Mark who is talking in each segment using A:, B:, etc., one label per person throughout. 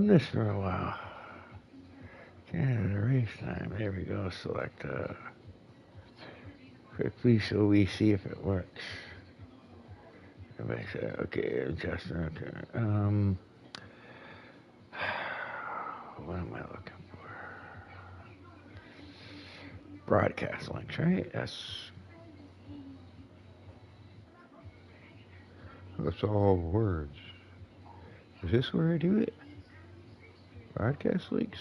A: done this for a while. Canada race time. There we go. Select quickly so we see if it works. Okay, adjustment. Okay. What am I looking for? Broadcast links, right? That's all words. Is this where I do it? Broadcast links?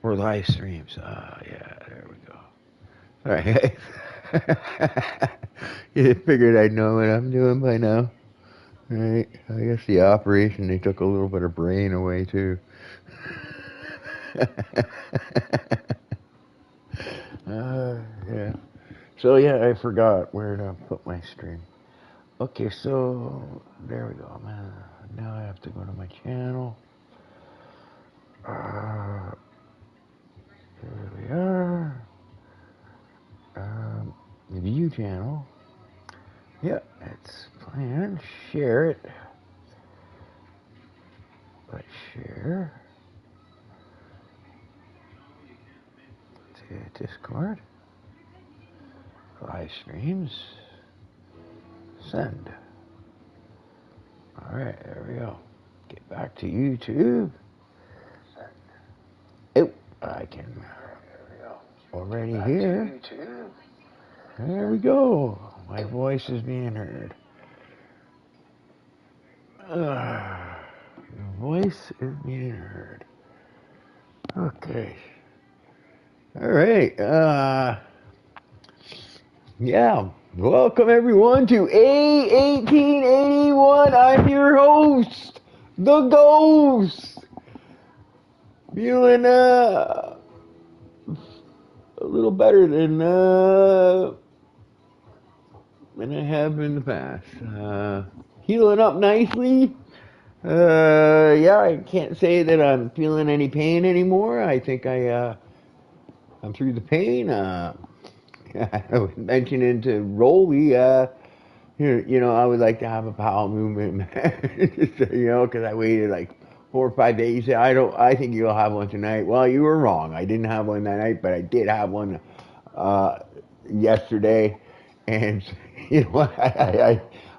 A: Or live streams? Yeah, there we go. Alright. You figured I'd know what I'm doing by now. Right. I guess the operation, they took a little bit of brain away too. Yeah. So yeah, I forgot where to put my stream. Okay, so there we go. Now I have to go to my channel. Here we are. The view channel. Yeah, it's planned. Share it. Let's share. To Discord. Live streams. Send. Alright, there we go. Get back to YouTube. Oh, I can. There we go. Already here. There we go. My voice is being heard. Your voice is being heard. Okay. All right. Yeah. Welcome everyone to A1881. I'm your host, the Ghost. Feeling a little better than I have in the past. Healing up nicely. Yeah, I can't say that I'm feeling any pain anymore. I think I'm through the pain. I was mentioning to Rolly, I would like to have a bowel movement, because I waited like 4 or 5 days. I think you'll have one tonight. Well, you were wrong. I didn't have one that night, but I did have one yesterday, and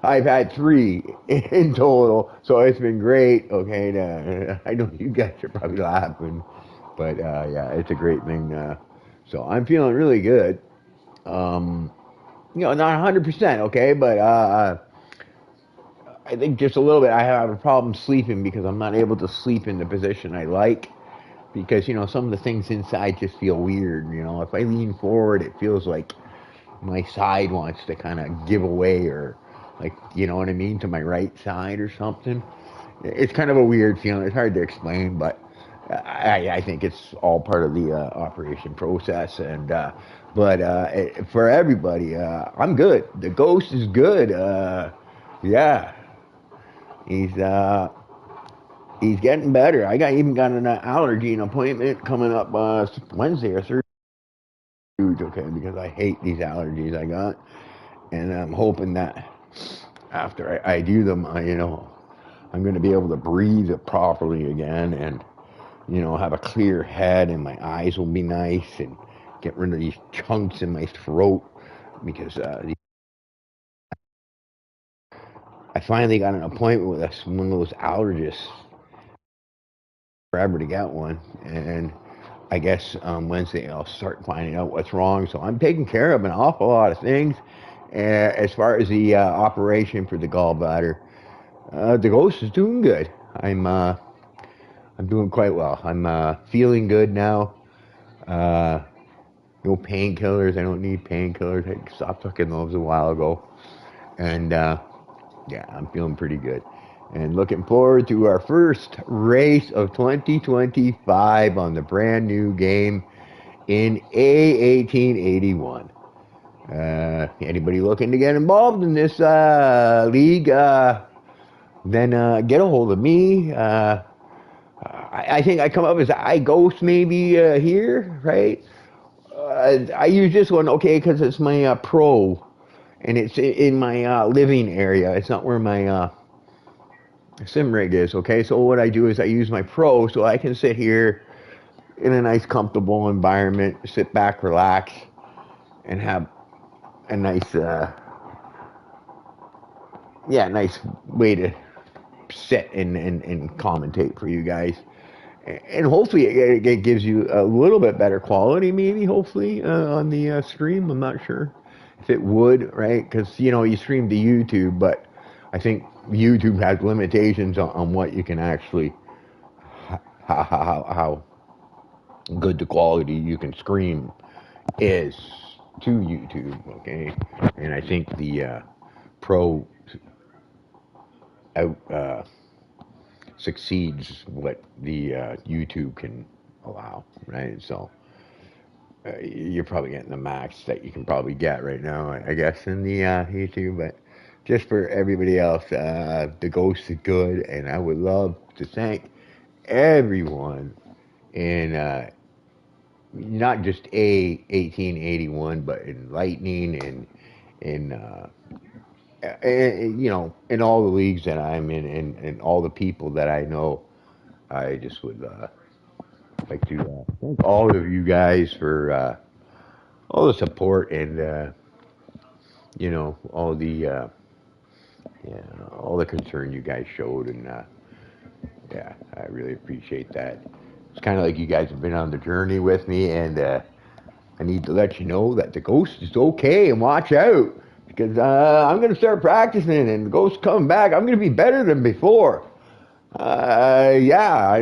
A: I've had 3 in total, so it's been great. Okay, I know you guys are probably laughing, but yeah, it's a great thing. So I'm feeling really good. Not 100%, okay, but I think just a little bit. I have a problem sleeping because I'm not able to sleep in the position I like. Because some of the things inside just feel weird. If I lean forward, it feels like my side wants to kind of give away, or like, you know what I mean, to my right side or something. It's kind of a weird feeling. It's hard to explain, but I think it's all part of the operation process. And but for everybody, I'm good. The Ghost is good. Yeah, he's getting better. Even got an allergy appointment coming up Wednesday or Thursday. Okay, because I hate these allergies I got, and I'm hoping that after I do them, I'm going to be able to breathe properly again, and have a clear head, and my eyes will be nice, and get rid of these chunks in my throat, because I finally got an appointment with one of those allergists. Forever to get one, and I guess Wednesday I'll start finding out what's wrong. So I'm taking care of an awful lot of things. As far as the operation for the gallbladder, the Ghost is doing good. I'm doing quite well. I'm feeling good now. No painkillers. I don't need painkillers. I stopped taking those a while ago, and yeah, I'm feeling pretty good. And looking forward to our first race of 2025 on the brand new game in A1881. Anybody looking to get involved in this league, then get a hold of me. I think I come up as iGhost maybe here, right? I use this one, okay, because it's my pro, and it's in my living area. It's not where my sim rig is. Okay, so what I do is I use my Pro, so I can sit here in a nice, comfortable environment, sit back, relax, and have a nice, nice way to sit and commentate for you guys. And hopefully it gives you a little bit better quality, maybe, hopefully, on the stream. I'm not sure if it would, right? Because, you stream to YouTube, but I think YouTube has limitations on what you can actually, how good the quality you can stream is to YouTube, okay? And I think the Pro out succeeds what the YouTube can allow, right? So you're probably getting the max that you can probably get right now, I guess, in the YouTube. But just for everybody else, the Ghost is good, and I would love to thank everyone in not just A1881, but in Lightning and in in all the leagues that I'm in, and all the people that I know. I just would like to thank all of you guys for all the support and all the yeah, all the concern you guys showed, and yeah, I really appreciate that. It's kind of like you guys have been on the journey with me, and I need to let you know that the Ghost is okay, and watch out, because I'm gonna start practicing, and the Ghost's coming back. I'm gonna be better than before. Yeah,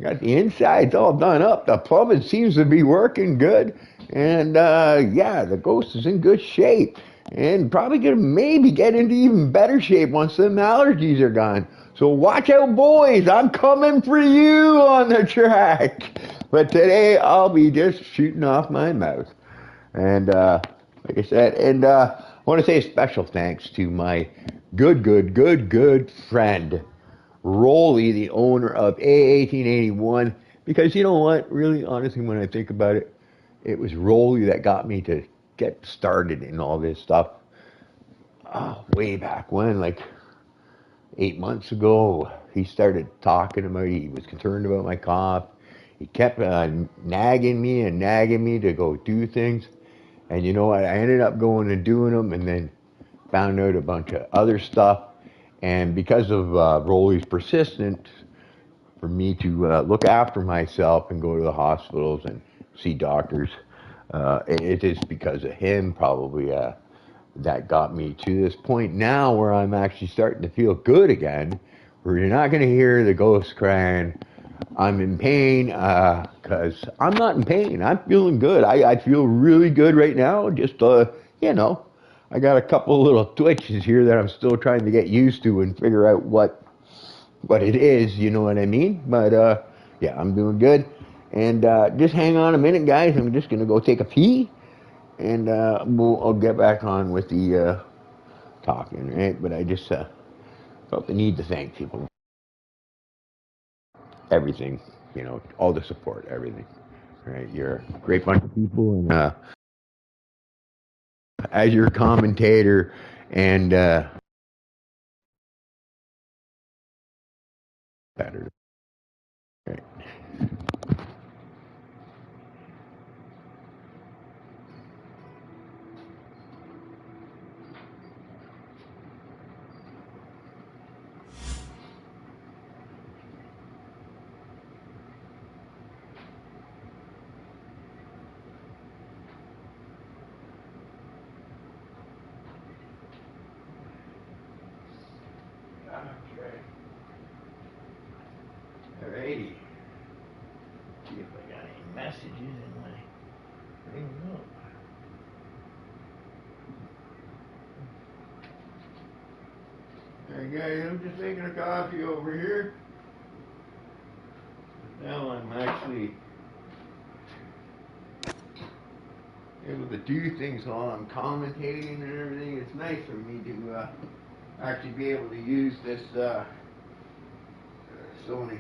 A: got the insides all done up. The plumbing seems to be working good. And yeah, the Ghost is in good shape. And probably gonna maybe get into even better shape once them allergies are gone. So watch out, boys. I'm coming for you on the track. But today I'll be just shooting off my mouth. And like I said, and I want to say a special thanks to my good friend, Rolly, the owner of A1881, because you know what? Really, honestly, when I think about it, it was Rolly that got me to get started in all this stuff. Way back when, like 8 months ago, he started talking about it. He was concerned about my cough. He kept nagging me and nagging me to go do things. And you know what? I ended up going and doing them, and then found out a bunch of other stuff. And because of Rolly's persistence, for me to look after myself and go to the hospitals and see doctors. It is because of him, probably, that got me to this point now where I'm actually starting to feel good again, where you're not going to hear the ghost crying, I'm in pain, because I'm not in pain. I'm feeling good. I feel really good right now. Just, you know, I got a couple little twitches here that I'm still trying to get used to and figure out what it is, you know what I mean? But yeah, I'm doing good. And just hang on a minute, guys. I'm just gonna go take a pee, and I'll get back on with the talking, right? But I just felt the need to thank people, everything, all the support, everything. Right? You're a great bunch of people, and as your commentator and better. Right? Okay. Alrighty. See if I got any messages in my thing. No. Hey guys, I'm just making a coffee over here. Now I'm actually able to do things while I'm commentating and everything. It's nice for me to actually be able to use this Sony.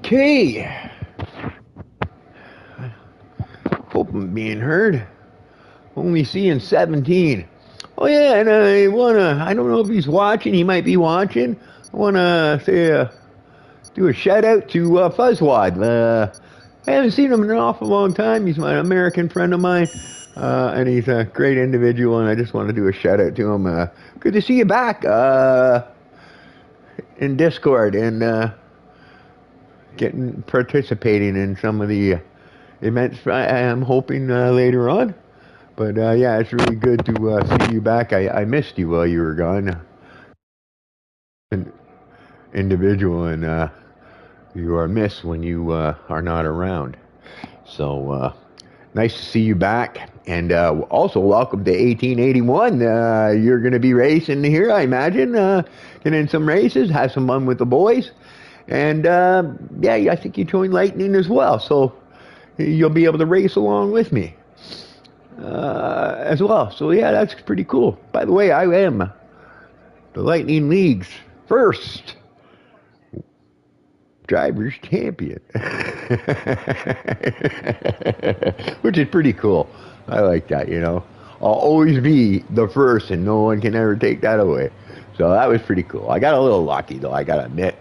A: Okay. Hope I'm being heard. Only seeing 17. Oh yeah, and I don't know if he's watching, he might be watching. I wanna say, do a shout out to Fuzzwad. I haven't seen him in an awful long time. He's an American friend of mine, and he's a great individual, and I just want to do a shout out to him. Good to see you back in Discord and participating in some of the events I am hoping later on. But yeah, it's really good to see you back. I missed you while you were gone. An individual, and you are missed when you are not around. So nice to see you back. And also welcome to 1881. You're going to be racing here, I imagine. Get in some races, have some fun with the boys. And yeah, I think you joined Lightning as well. So you'll be able to race along with me as well. So yeah, that's pretty cool. By the way, I am the Lightning League's first drivers champion. Which is pretty cool. I like that, you know. I'll always be the first and no one can ever take that away. So that was pretty cool. I got a little lucky though, I gotta admit.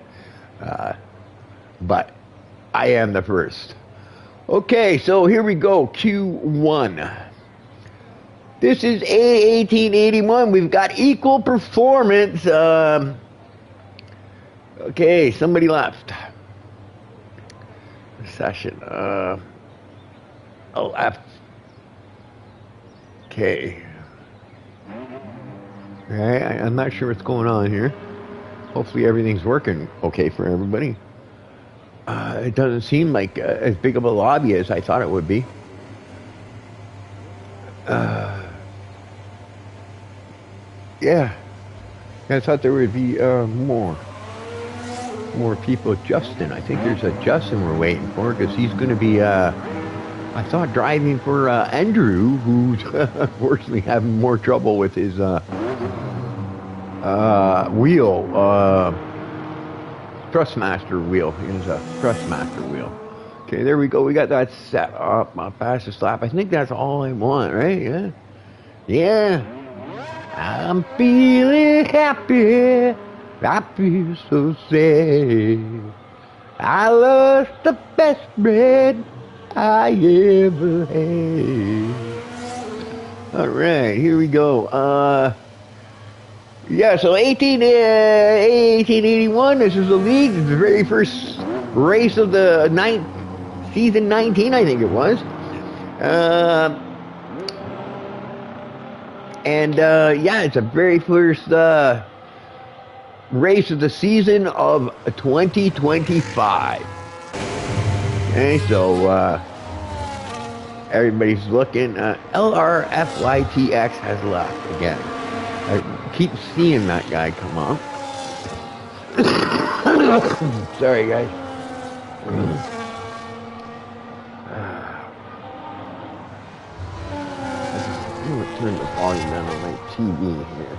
A: But I am the first. Okay, so here we go, Q1. This is A1881. We've got equal performance. Okay, somebody left. Session. Oh, okay. Okay, I'm not sure what's going on here. Hopefully everything's working okay for everybody. It doesn't seem like as big of a lobby as I thought it would be. Yeah, I thought there would be more people. Justin, I think there's a Justin we're waiting for because he's going to be, I thought, driving for Andrew, who's unfortunately having more trouble with his wheel, Thrustmaster wheel. He has a Thrustmaster wheel. Okay, there we go. We got that set up. My fastest lap. I think that's all I want, right? Yeah. Yeah. I'm feeling happy. I feel so sad. I lost the best bread I ever had. All right, here we go. Yeah, so 1881, this is the league. It's the very first race of the season 19, I think it was. Yeah, it's the very first race of the season of 2025. Okay, so everybody's looking. LRFYTX has left again. I keep seeing that guy come up. Sorry, guys. I'm going to turn the volume down on my TV here.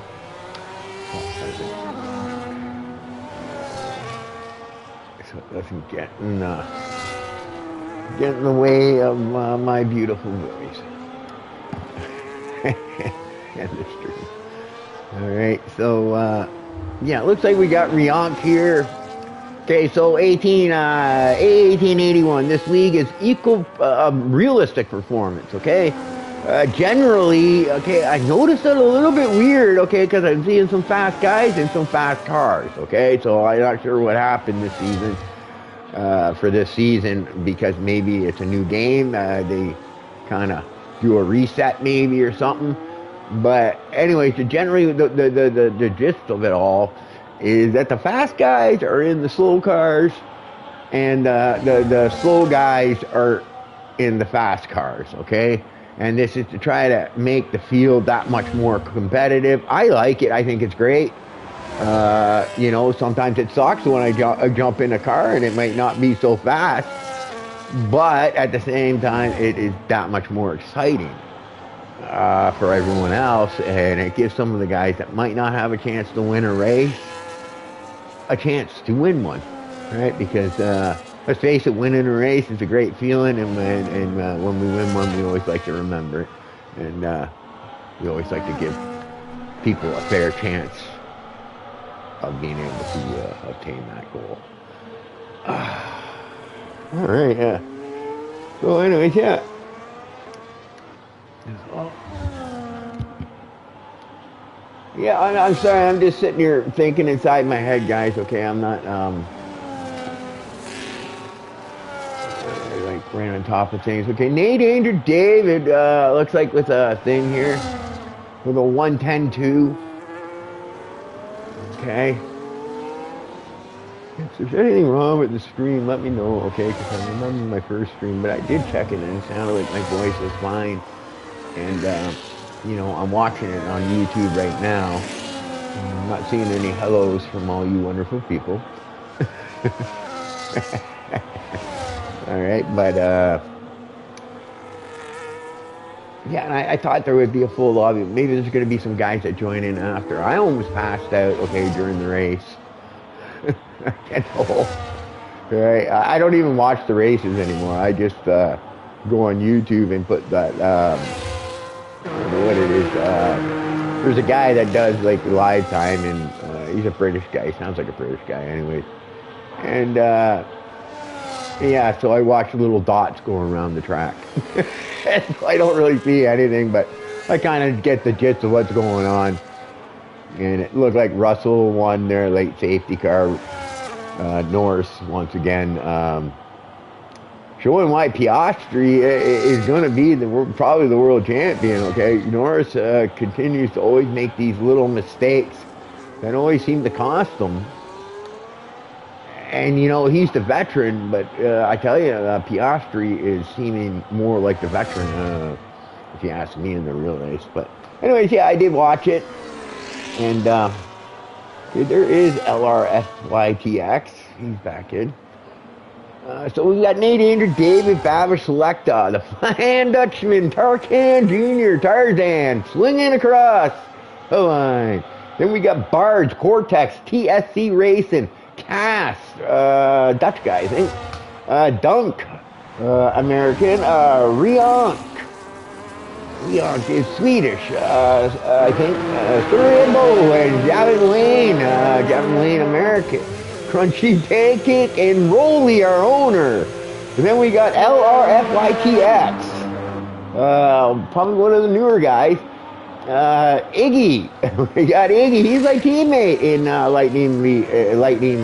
A: So it doesn't get in the way of my beautiful voice. And the stream. Alright, so yeah, it looks like we got Riank here. Okay, so 1881. This league is equal realistic performance, okay? Generally, okay, I noticed it a little bit weird, okay, because I'm seeing some fast guys and some fast cars, okay? So I'm not sure what happened this season, for this season, because maybe it's a new game. They kind of do a reset maybe or something. But anyway, so generally the gist of it all is that the fast guys are in the slow cars and the slow guys are in the fast cars, okay? And this is to try to make the field that much more competitive. I like it. I think it's great. You know, sometimes it sucks when I jump in a car and it might not be so fast. But at the same time, it is that much more exciting for everyone else. And it gives some of the guys that might not have a chance to win a race a chance to win one, right? Because let's face it, winning a race is a great feeling, and when we win one, we always like to remember it, and we always like to give people a fair chance of being able to obtain that goal. All right, yeah. So, anyways, yeah. Yeah, I'm sorry. I'm just sitting here thinking inside my head, guys. Okay, I'm not like right on top of things. Okay, Nate Andrew David looks like with a thing here with a 110.2. Okay. If there's anything wrong with the stream, let me know, okay? Because I remember my first stream, but I did check it and it sounded like my voice was fine. And, you know, I'm watching it on YouTube right now. I'm not seeing any hellos from all you wonderful people. All right, but, yeah, and I thought there would be a full lobby. Maybe there's going to be some guys that join in after. I almost passed out, okay, during the race. I know. Right? I don't even watch the races anymore. I just go on YouTube and put that, I don't know what it is. There's a guy that does like live time, and he's a British guy. He sounds like a British guy anyways. And yeah, so I watch little dots going around the track. So I don't really see anything, but I kind of get the gist of what's going on. And it looked like Russell won their late safety car. Norris, once again, showing why Piastri is going to be probably the world champion, okay? Norris continues to always make these little mistakes that always seem to cost him. And, you know, he's the veteran, but I tell you, Piastri is seeming more like the veteran, if you ask me, in the real race. But anyways, yeah, I did watch it. And there is LRFYTX. He's back in. So we got Nate Andrew, David, Babish, Selecta, the Flying Dutchman, Tarkan Jr., Tarzan, swinging across the line. Then we got Barge, Cortex, TSC Racing, Cass, Dutch guy, I think. Dunk, American, Rionk. Rionk is Swedish, I think. Thuribo and Gavin Lane, American. Crunchy Pancake and Rolly, our owner. And then we got LRFYTX. Probably one of the newer guys. Iggy. We got Iggy. He's my teammate in Lightning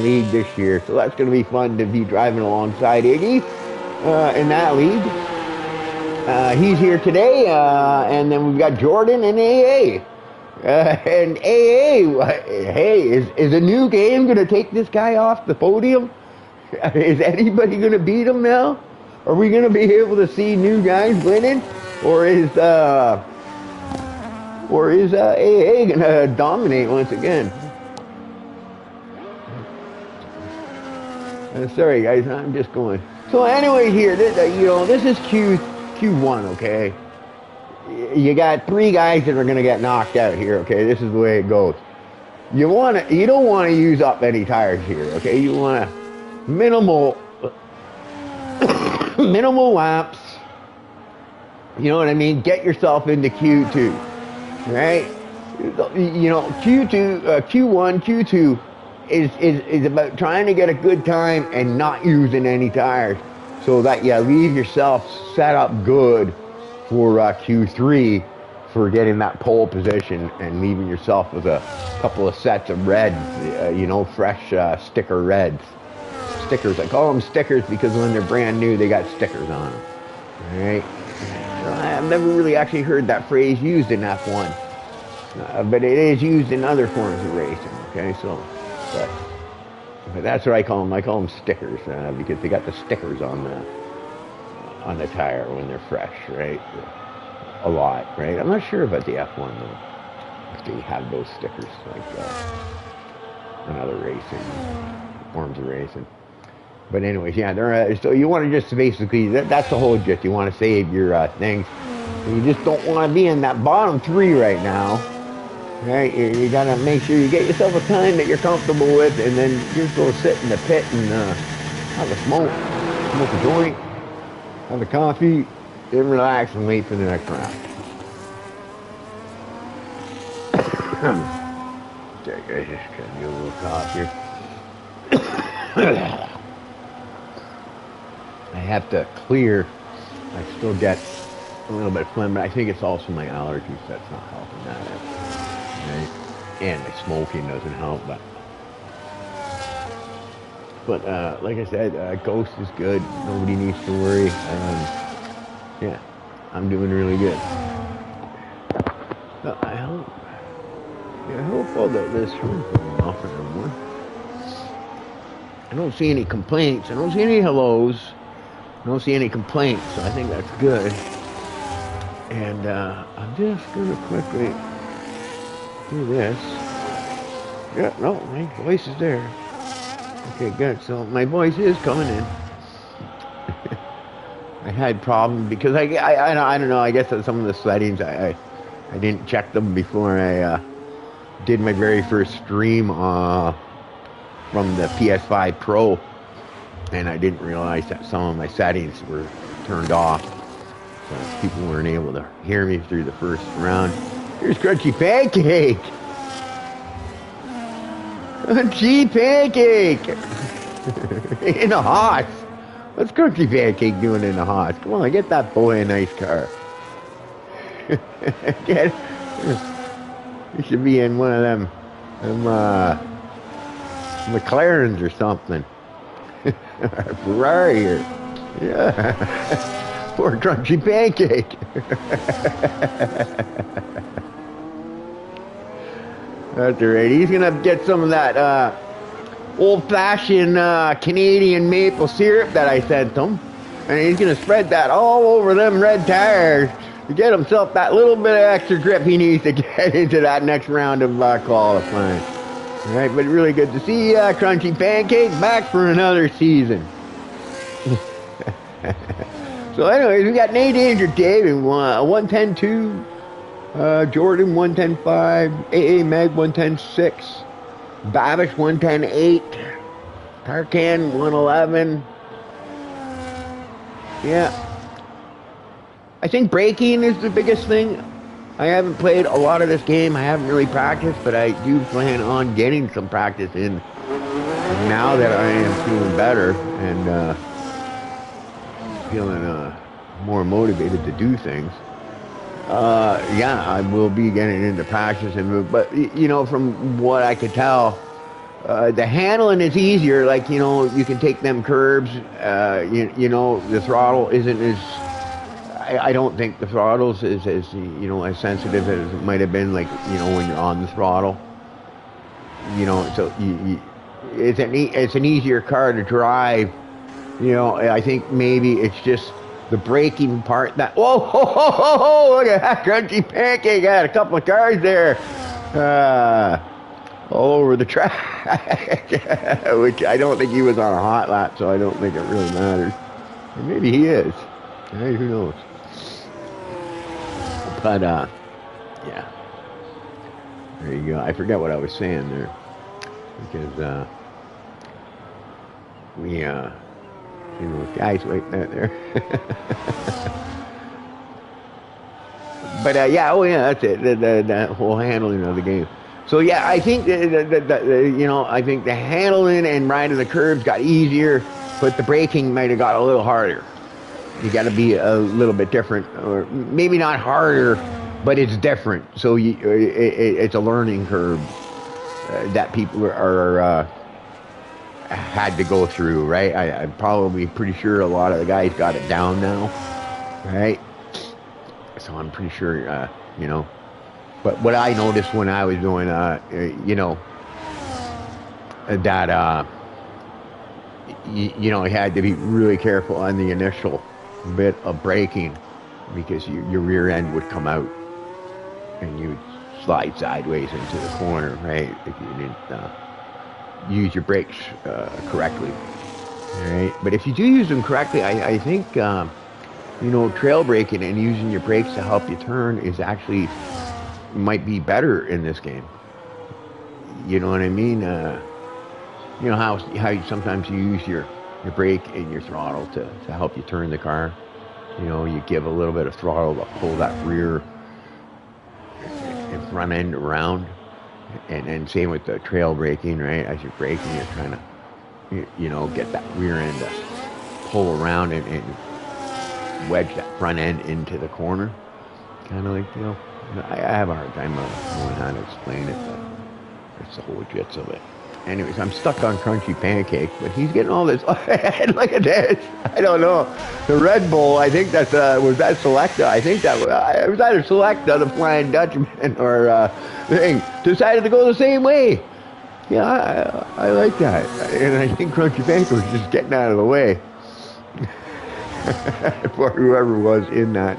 A: League this year. So that's going to be fun to be driving alongside Iggy in that league. He's here today, and then we've got Jordan and AA. And AA, hey, is a new game going to take this guy off the podium? Is anybody going to beat him now? Are we going to be able to see new guys winning? Or is AA going to dominate once again? Sorry, guys, I'm just going. So anyway, here, this is Q1, okay? You got 3 guys that are going to get knocked out here, okay? This is the way it goes. You don't want to use up any tires here, okay? You want to minimal laps. You know what I mean? Get yourself into Q2, right? You know, Q1, Q2 is about trying to get a good time and not using any tires so that you leave yourself set up good for Q3 for getting that pole position and leaving yourself with a couple of sets of reds, fresh sticker reds. Stickers, I call them stickers because when they're brand new, they got stickers on them, all right? I've never really actually heard that phrase used in F1, but it is used in other forms of racing, okay? So, but that's what I call them. I call them stickers because they got the stickers on the tire when they're fresh, right? A lot, right? I'm not sure about the F1 though, if they have those stickers like in other racing forms of racing. But anyways, yeah, so you want to just basically, that's the whole gist. You want to save your things. And you just don't want to be in that bottom 3 right now, right? You got to make sure you get yourself a time that you're comfortable with, and then just go sit in the pit and have a smoke. smoke a joint, have a coffee, then relax and wait for the next round. Okay, I just gotta do a little cough here. I have to clear. I still get a little bit of phlegm, but I think it's also my allergies that's not helping that. Right? And my smoking doesn't help, but like I said, Ghost is good. Nobody needs to worry. Yeah, I'm doing really good. I hope all this room's going off anymore. I don't see any complaints. I don't see any hellos. I don't see any complaints, so I think that's good. And I'm just gonna quickly do this. Yeah, no, my voice is there. Okay, good. So my voice is coming in. I had problems because I don't know. I guess some of the settings I didn't check them before I did my very first stream from the PS5 Pro, and I didn't realize that some of my settings were turned off, so people weren't able to hear me through the first round. Here's Crunchy Pancake. Crunchy Pancake in the Haas. What's Crunchy Pancake doing in the Haas? Come on, get that boy a nice car. Get. He should be in one of them McLarens or something. Ferrari or, yeah. Poor Crunchy Pancake. That's alright. He's gonna get some of that old-fashioned Canadian maple syrup that I sent him, and he's gonna spread that all over them red tires to get himself that little bit of extra grip he needs to get into that next round of qualifying. All right, but really good to see Crunchy Pancake back for another season. So anyways, we got Nate Danger Dave in 110.2, Jordan 110.5, AA Meg 110.6, Babish 110.8, Tarkan 111. Yeah. I think braking is the biggest thing. I haven't played a lot of this game. I haven't really practiced, but I do plan on getting some practice in now that I am feeling better and feeling more motivated to do things. Yeah, I will be getting into practice, but you know, from what I could tell, the handling is easier. Like, you know, you can take them curbs. You know, the throttle isn't as. I don't think the throttle's is as, you know, as sensitive as it might have been, like, you know, when you're on the throttle. You know, so it's an easier car to drive. You know, I think maybe it's just the braking part that. Whoa, ho, ho, ho, ho, look at that Crunchy Pancake! Got a couple of cars there, all over the track. Which I don't think he was on a hot lap, so I don't think it really matters. Or maybe he is. Hey, who knows? But yeah. There you go. I forget what I was saying there, because we you know, guys waiting out there. But yeah, oh yeah, that's it. The whole handling of the game. So yeah, I think you know, I think the handling and riding the curbs got easier, but the braking might have got a little harder. You got to be a little bit different, or maybe not harder, but it's different. So it's a learning curve that people are had to go through, right? I'm probably pretty sure a lot of the guys got it down now, right? So I'm pretty sure, you know. But what I noticed when I was doing, you know, that you know, you had to be really careful on the initial bit of braking, because your rear end would come out and you would slide sideways into the corner, right, if you didn't use your brakes correctly. All right, but if you do use them correctly, I think you know, trail braking and using your brakes to help you turn is actually might be better in this game. You know what I mean? You know how sometimes you use your your brake and your throttle to help you turn the car. You know, you give a little bit of throttle to pull that rear and front end around. And then same with the trail braking, right? As you're braking, you're trying to, you know, get that rear end to pull around and wedge that front end into the corner. Kind of like, you know, I have a hard time knowing how to explain it, but it's the whole gist of it. Anyways, I'm stuck on Crunchy Pancake, but he's getting all this. Look at this. I don't know. The Red Bull, I think that's, was that Selecta? I think that was either Selecta, the Flying Dutchman, or thing, decided to go the same way. Yeah, I like that. And I think Crunchy Pancake was just getting out of the way for whoever was in that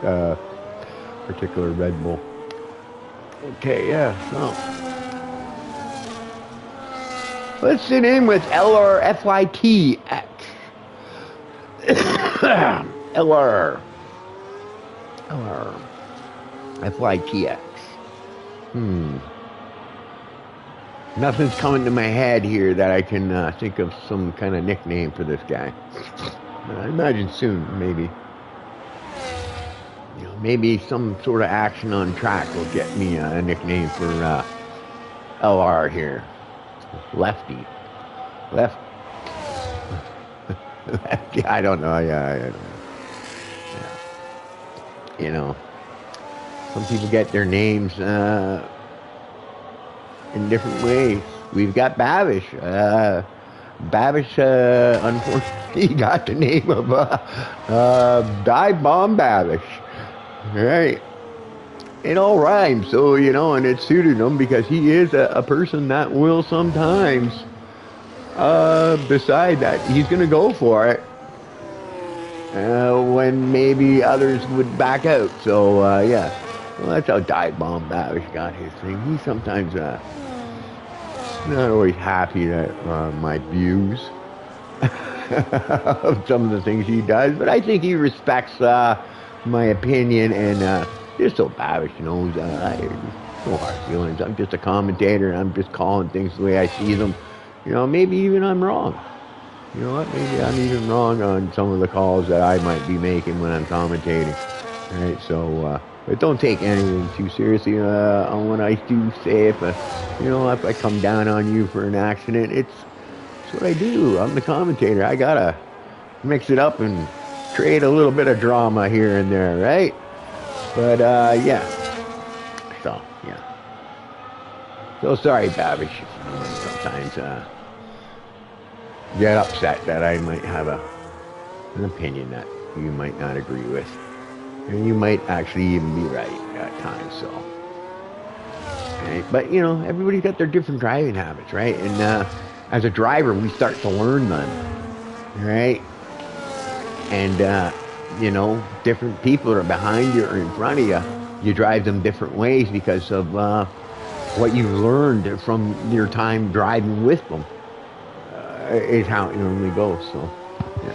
A: particular Red Bull. Okay, yeah, so let's sit in with LRFYTX. LRFYTX. Nothing's coming to my head here that I can think of some kind of nickname for this guy. I imagine soon, maybe. You know, maybe some sort of action on track will get me a nickname for LR here. Lefty. Lefty. I don't know. Yeah, I don't know. Yeah. You know, some people get their names in different ways. We've got Babish. Babish, unfortunately, got the name of Dive Bomb Babish. Right. It all rhymes, so, you know, and it suited him because he is a person that will sometimes decide that he's going to go for it when maybe others would back out. So, yeah. Well, that's how Dive Bomb Babish got his thing. He sometimes not always happy at my views of some of the things he does, but I think he respects my opinion, and just so Babish knows, no hard feelings. I'm just a commentator, and I'm just calling things the way I see them. You know, maybe even I'm wrong. You know what? Maybe I'm even wrong on some of the calls that I might be making when I'm commentating. All right, so but don't take anything too seriously on what I do say. If you know, if I come down on you for an accident, it's what I do. I'm the commentator. I gotta mix it up and create a little bit of drama here and there, right? But yeah. So yeah. So sorry, Babish. Sometimes get upset that I might have an opinion that you might not agree with. And you might actually even be right at times, so. Right? But, you know, everybody's got their different driving habits, right? And as a driver, we start to learn them, right? And, you know, different people are behind you or in front of you. You drive them different ways because of what you've learned from your time driving with them is how it normally goes, so, yeah.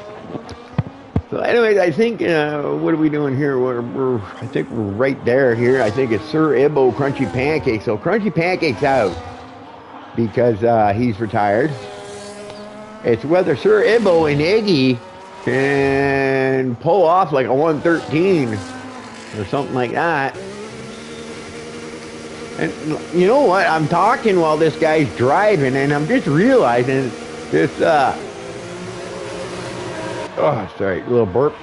A: So anyways, I think, what are we doing here? I think we're right there here. I think it's Sir Ibbo Crunchy Pancake. So Crunchy Pancake's out because he's retired. It's whether Sir Ibbo and Iggy can pull off like a 113 or something like that. And you know what? I'm talking while this guy's driving, and I'm just realizing this, oh, sorry, a little burp.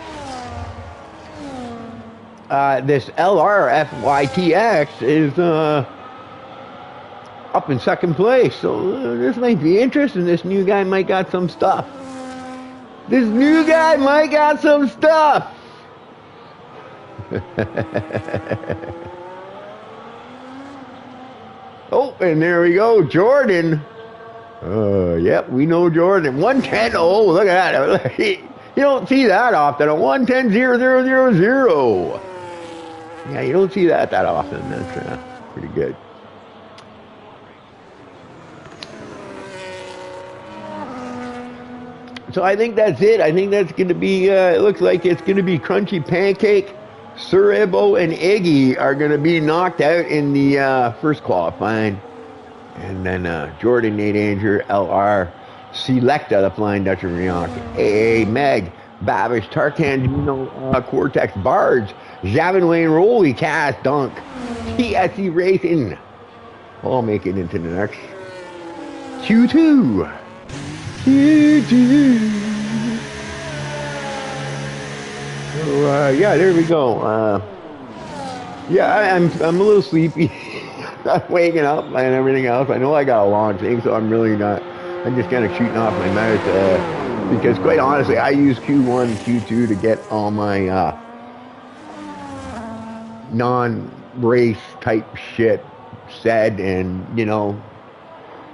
A: This LRFYTX is up in second place, so this might be interesting. This new guy might got some stuff. This new guy might got some stuff. Oh, and there we go, Jordan. Yep, we know Jordan. 110. Oh, look at that. You don't see that often. A 110-0000. Yeah, you don't see that often. That's pretty good. So I think that's it. I think that's going to be, it looks like it's going to be Crunchy Pancake. Sir Ibbo and Iggy are going to be knocked out in the first qualifying. And then Jordan, Nate Anger, LR Selecta, the Flying Dutchman Riank, AA Meg, Babish, Tarkan, Cortex, Barge, Javin Wayne, Rolly, Cass, Dunk, TSE Racing. All make it into the next Q2. Q2. So, yeah, there we go. Yeah, I'm a little sleepy. I'm waking up and everything else. I know I got a long thing, so I'm really not. I'm just kind of shooting off my mouth because, quite honestly, I use Q1, Q2 to get all my non-race type shit said, and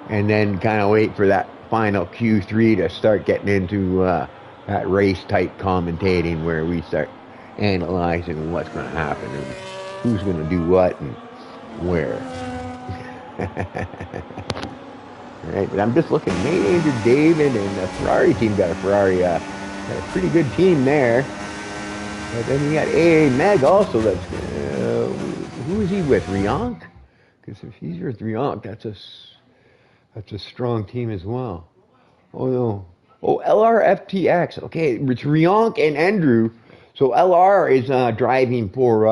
A: and then kind of wait for that final Q3 to start getting into that race type commentating where we start analyzing what's going to happen and who's going to do what and where. Right, but I'm just looking. Nate, Andrew, David, and the Ferrari team got a got a pretty good team there. But then you got AA Meg also. That's who is he with? Riank? Because if he's with Riank, that's a strong team as well. Oh no. Oh, LRFTX. Okay, it's Riank and Andrew. So LR is driving for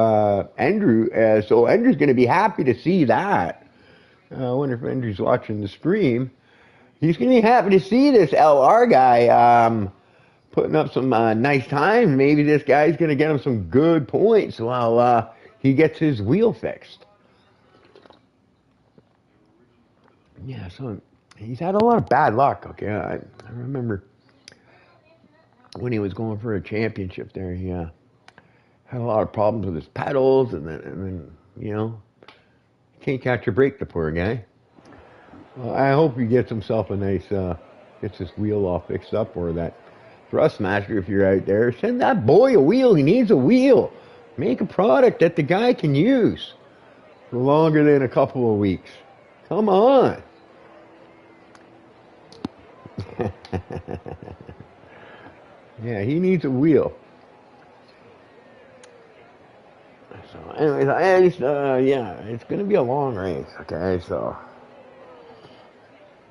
A: Andrew. So Andrew's going to be happy to see that. I wonder if Andrew's watching the stream. He's going to be happy to see this LR guy putting up some nice time. Maybe this guy's going to get him some good points while he gets his wheel fixed. Yeah, so he's had a lot of bad luck. Okay, I remember when he was going for a championship there, he had a lot of problems with his pedals, and then can't catch a break, the poor guy. I hope he gets himself a nice, gets his wheel all fixed up, or that Thrustmaster, if you're out there, send that boy a wheel. He needs a wheel. Make a product that the guy can use for longer than a couple of weeks. Come on. Yeah, he needs a wheel. So, anyways, yeah, it's going to be a long race, okay? So,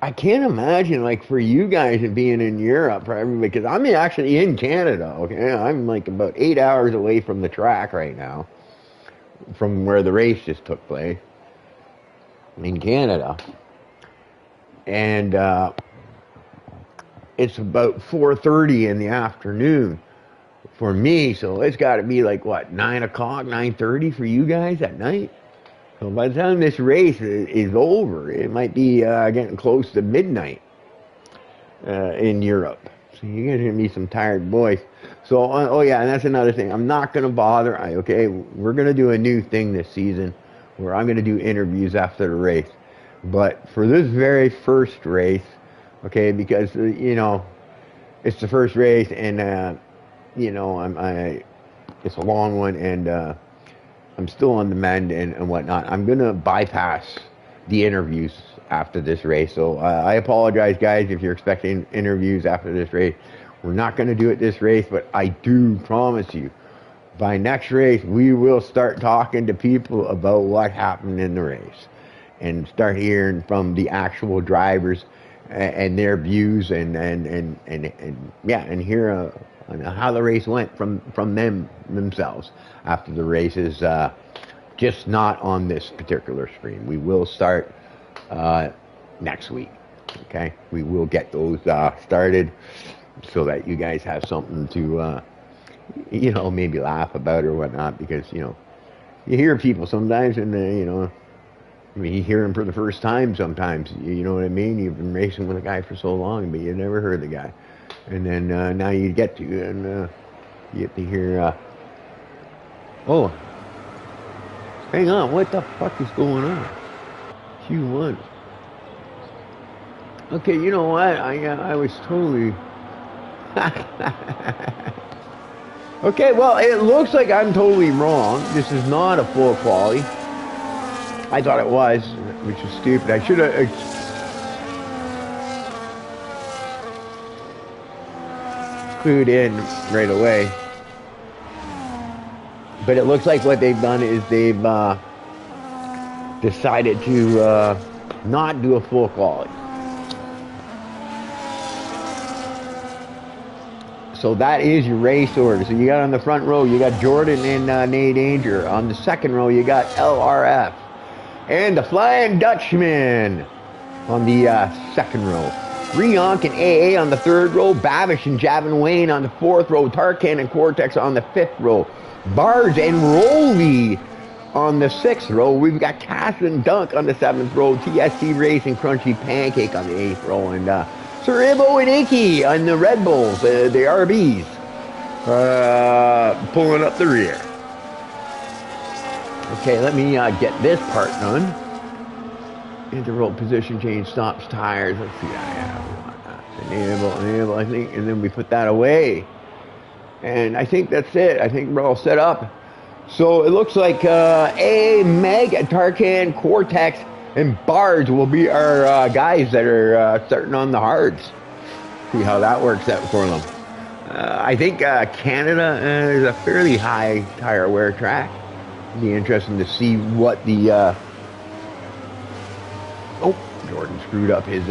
A: I can't imagine, like, for you guys being in Europe, for everybody, because I'm actually in Canada, okay? I'm, like, about 8 hours away from the track right now, from where the race just took place in Canada. And it's about 4:30 in the afternoon for me, so it's got to be like, what, 9 o'clock, 9:30 for you guys at night? So by the time this race is over, it might be getting close to midnight in Europe. So you guys are going to be some tired boys. So, oh yeah, and that's another thing. I'm not going to bother. Okay, we're going to do a new thing this season where I'm going to do interviews after the race. But for this very first race, okay, because, it's the first race, and, it's a long one, and I'm still on the mend and whatnot. I'm going to bypass the interviews after this race. So I apologize, guys, if you're expecting interviews after this race. We're not going to do it this race, but I do promise you, by next race, we will start talking to people about what happened in the race and start hearing from the actual drivers and their views and hear how the race went from themselves after the race is just not on this particular stream. We will start next week. Okay, we will get those started so that you guys have something to maybe laugh about or whatnot, because you hear people sometimes and you hear them for the first time sometimes. You know what I mean? You've been racing with a guy for so long, but you never heard the guy. And then now you get to, and you get to hear, oh, hang on, what the fuck is going on? Q1. Okay, you know what? I was totally... Okay, well, it looks like I'm totally wrong. This is not a full quali. I thought it was, which is stupid. I should have... clued in right away. But it looks like what they've done is they've decided to not do a full quali. So that is your race order. So you got on the front row, you got Jordan and Nate Danger. On the second row, you got LRF and the Flying Dutchman on the second row. Rionk and AA on the third row. Babish and Javin Wayne on the fourth row. Tarkan and Cortex on the fifth row. Bards and Rolly on the sixth row. We've got Catherine Dunk on the seventh row. TSC Race and Crunchy Pancake on the eighth row. And Cerebo and Icky on the Red Bulls, the RBs, pulling up the rear. Okay, let me get this part done. Interval position change, stops, tires. Let's see. Enable, I think, and then we put that away. And I think that's it. I think we're all set up. So it looks like A, Meg, Tarkan, Cortex, and Bards will be our guys that are starting on the hards. See how that works out for them. I think Canada is a fairly high tire wear track. It'd be interesting to see what the... Oh, Jordan screwed up his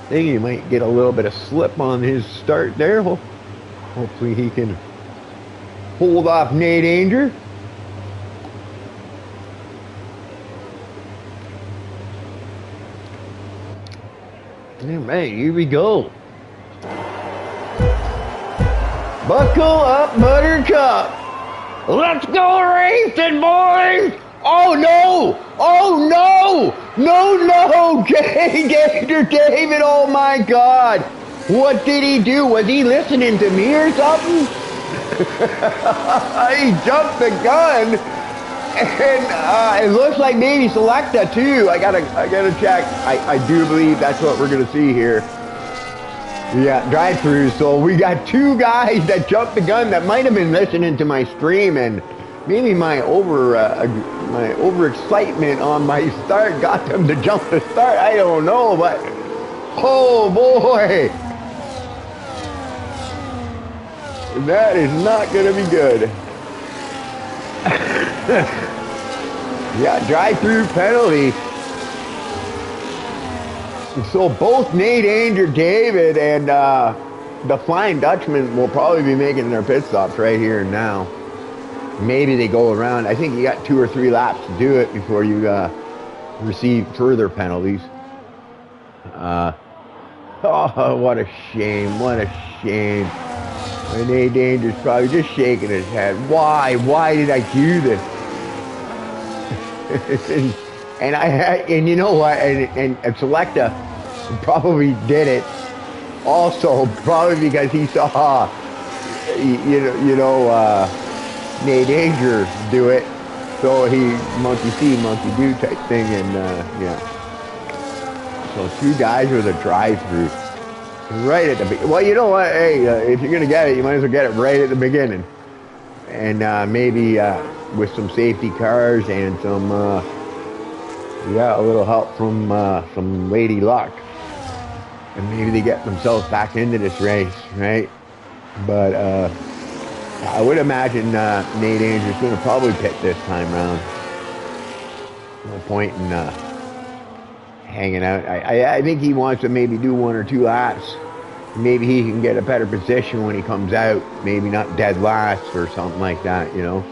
A: thing. He might get a little bit of slip on his start there. Hopefully he can hold off Nate Danger. All right, here we go. Buckle up, Buttercup. Let's go racing, boys. Oh no! Oh no! No! David, oh my God! What did he do? Was he listening to me or something? He jumped the gun, and it looks like maybe Selecta too. I gotta check. I do believe that's what we're gonna see here. Yeah, drive-through. So we got two guys that jumped the gun that might have been listening to my stream, and maybe my overexcitement on my start got them to jump the start. I don't know, but oh boy, that is not going to be good. Yeah, drive-through penalty. So both Nate Danger, David, and the Flying Dutchman will probably be making their pit stops right here and now. Maybe they go around. I think you got 2 or 3 laps to do it before you receive further penalties. Oh, what a shame. What a shame. And Nate Danger's probably just shaking his head. Why? Why did I do this? and you know what? And Selecta probably did it also, probably because he saw, Nate Danger do it, so he monkey see, monkey do type thing, and yeah. So 2 guys with a drive-through right at the beginning. Well, you know what? Hey, if you're gonna get it, you might as well get it right at the beginning, and maybe with some safety cars and some, a little help from some Lady Luck, and maybe they get themselves back into this race, right? But I would imagine Nate Danger's going to probably pit this time round. No point in hanging out. I think he wants to maybe do 1 or 2 laps. Maybe he can get a better position when he comes out. Maybe not dead last or something like that, you know.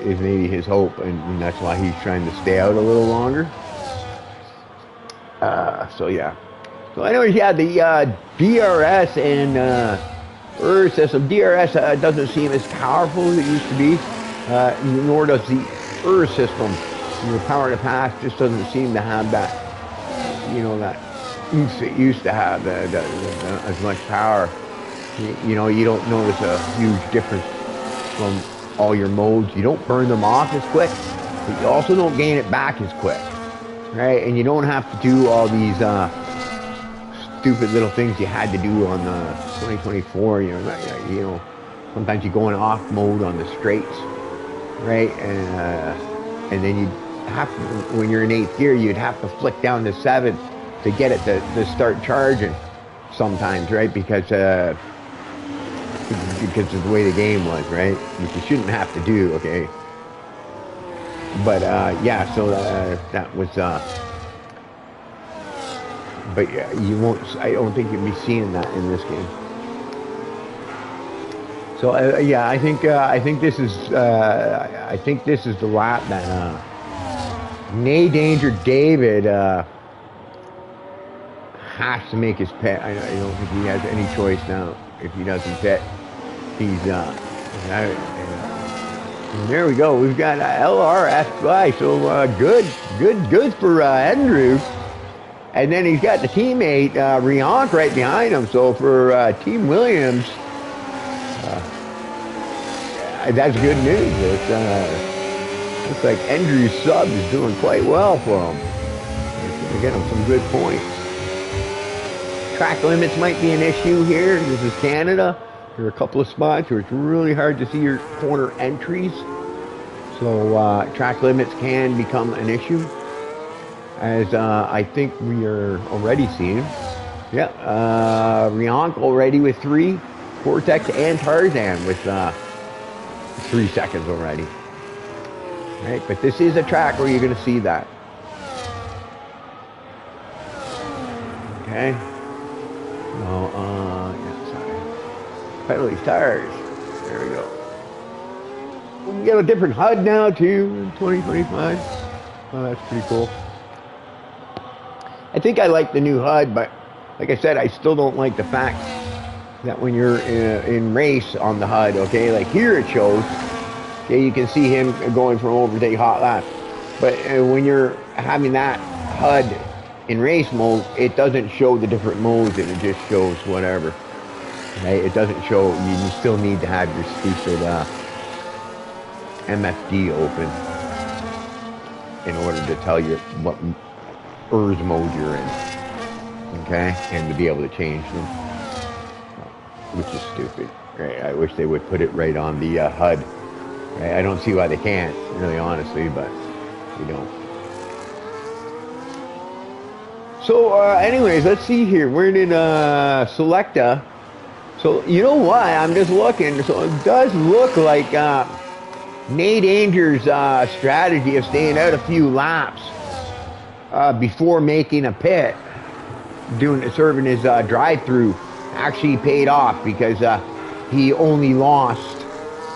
A: Is maybe his hope, and that's why he's trying to stay out a little longer. So yeah. So anyways, yeah, the DRS and system. DRS doesn't seem as powerful as it used to be, nor does the system. The power to pass just doesn't seem to have that, that oomph it used to have, as much power. You don't notice a huge difference from all your modes. You don't burn them off as quick, but you also don't gain it back as quick, right? And you don't have to do all these stupid little things you had to do on the 2024. Sometimes you go in off mode on the straights, right? And then you have to, when you're in 8th gear, you'd have to flick down to 7th to get it to start charging sometimes, right? Because of the way the game was, right? Which you shouldn't have to do, okay? But yeah, so that was but yeah, you won't. I don't think you'll be seeing that in this game. So yeah, I think this is the lap that Nay Danger David has to make his pit. I don't think he has any choice now. If he doesn't pit, he's and there we go. We've got LRFI. So good for Andrew. And then he's got the teammate Rionk right behind him. So for Team Williams, that's good news. Looks like Andrew's sub is doing quite well for him. He's going to get him some good points. Track limits might be an issue here. This is Canada. There are a couple of spots where it's really hard to see your corner entries. So track limits can become an issue, as I think we are already seeing. Yeah, Rionk already with 3. Cortex and Tarzan with 3 seconds already. Right, but this is a track where you're going to see that. Okay. No, yeah, sorry. Penalty tires. There we go. We can get a different HUD now too in 2025. Oh, that's pretty cool. I think I like the new HUD, but like I said, I still don't like the fact that when you're in race on the HUD, okay, like here it shows, okay, you can see him going from overtake hot lap. But when you're having that HUD in race mode, it doesn't show the different modes, and it just shows whatever. Right? It doesn't show, you still need to have your stupid MFD open in order to tell you what ERS mode you're in. Okay? And to be able to change them. Which is stupid. Right? I wish they would put it right on the HUD. Right? I don't see why they can't, really honestly, but they don't. So anyways, let's see here. We're in Selecta. So you know what? I'm just looking. So it does look like Nate Danger's strategy of staying out a few laps before making a pit, serving his drive-through, actually paid off, because he only lost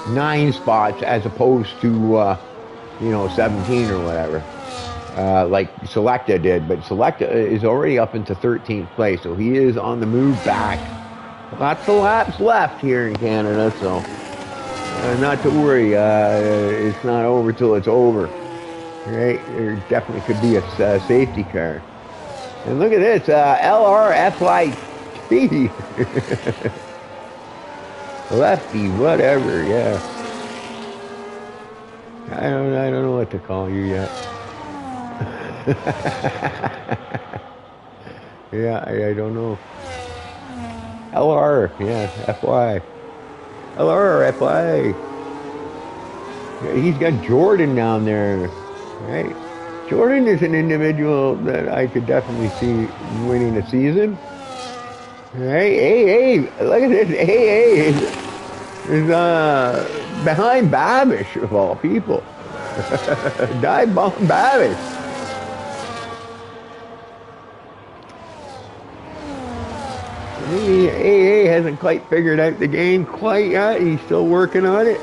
A: 9 spots as opposed to 17 or whatever. Like Selecta did, but Selecta is already up into 13th place, so he is on the move back. Lots of laps left here in Canada, so not to worry. It's not over till it's over. Right? There definitely could be a safety car. And look at this, LRFIT. Lefty, whatever, yeah. I don't know what to call you yet. Yeah, I don't know. LR, yeah, FY. LR, FY. Yeah, he's got Jordan down there, right? Jordan is an individual that I could definitely see winning a season. Right? Hey, look at this. Hey, is behind Babish, of all people. Dive bomb Babish. AA hasn't quite figured out the game quite yet. He's still working on it.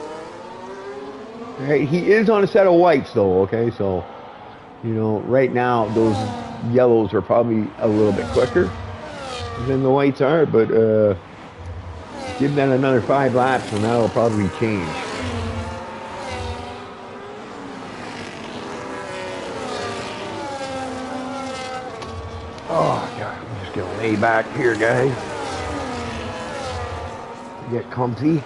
A: Right? He is on a set of whites though, okay? So, right now those yellows are probably a little bit quicker than the whites are, but give that another 5 laps and that'll probably change. Oh God, I'm just gonna lay back here, guys. Get comfy.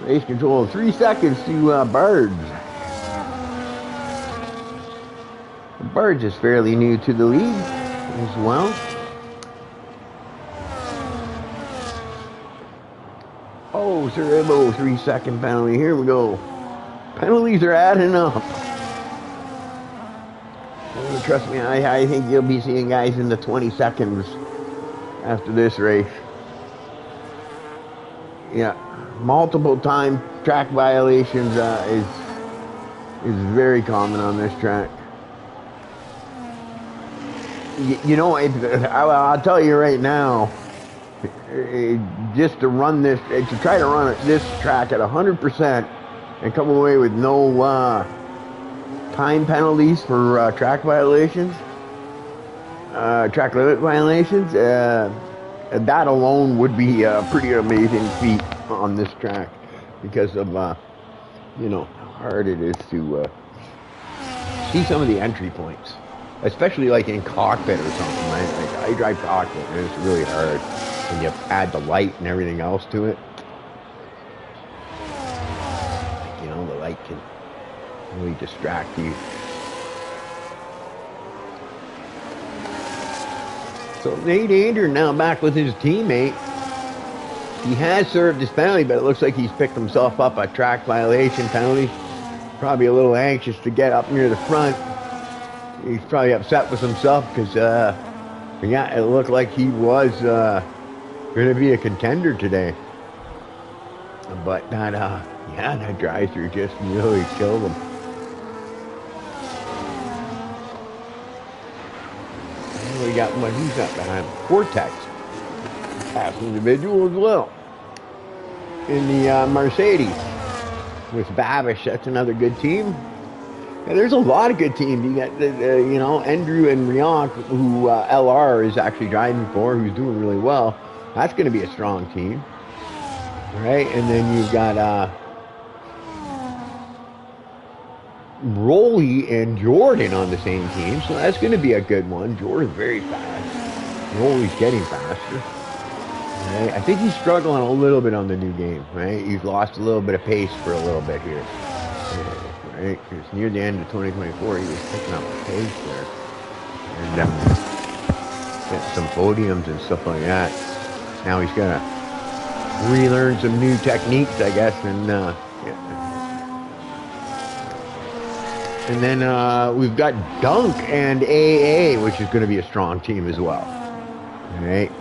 A: Race control, 3 seconds to Birds. Birds is fairly new to the league as well. Oh, Cerebro, 3-second penalty. Here we go. Penalties are adding up. Trust me, I think you'll be seeing guys in the 20 seconds after this race. Yeah, multiple time track violations is very common on this track. You know, I'll tell you right now, just to run this, to try to run this track at 100% and come away with no time penalties for track violations, track limit violations, that alone would be a pretty amazing feat on this track because of, you know, how hard it is to see some of the entry points, especially like in cockpit or something, right? Like I drive cockpit and it's really hard when you add the light and everything else to it. Like, you know, the light can really distract you. So Nate Ander now back with his teammate. He has served his penalty, but it looks like he's picked himself up a track violation penalty. Probably a little anxious to get up near the front. He's probably upset with himself because, yeah, it looked like he was going to be a contender today. But that, yeah, that drive-through just really killed him. And we got one, who's up behind him? Vortex. Fast individual as well. In the Mercedes. With Babish, that's another good team. Yeah, there's a lot of good teams. You got, you know, Andrew and Rionk, who LR is actually driving for, who's doing really well. That's going to be a strong team, right? And then you've got Rolly and Jordan on the same team, so that's going to be a good one. Jordan's very fast. Rolly's getting faster. Right? I think he's struggling a little bit on the new game, right? He's lost a little bit of pace for a little bit here, right? Because near the end of 2024, he was picking up the pace there. And got some podiums and stuff like that. Now he's got to relearn some new techniques, I guess, and yeah. And then we've got Dunk and AA, which is going to be a strong team as well, right?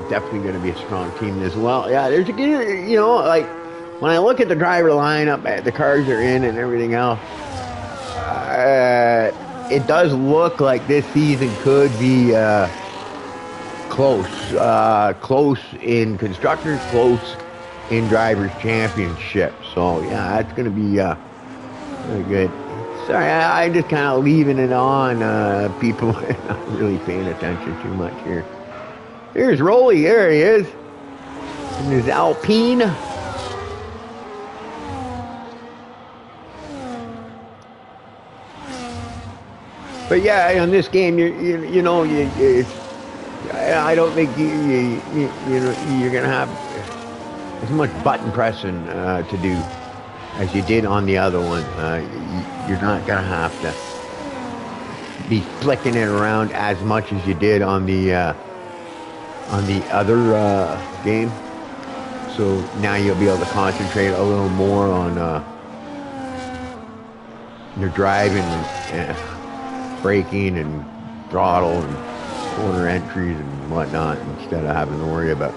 A: Definitely going to be a strong team as well. Yeah, there's a, you know, like when I look at the driver lineup, the cars are in and everything else, it does look like this season could be close. Close in constructors, close in drivers' championship. So yeah, that's going to be really good. Sorry, I'm just kind of leaving it on. People not really paying attention too much here. Here's Rolly, there he is, in his Alpine. But yeah, on this game, you know, I don't think you're gonna have as much button pressing to do as you did on the other one. You're not gonna have to be flicking it around as much as you did on the other game. So now you'll be able to concentrate a little more on your driving and braking and throttle and corner entries and whatnot, instead of having to worry about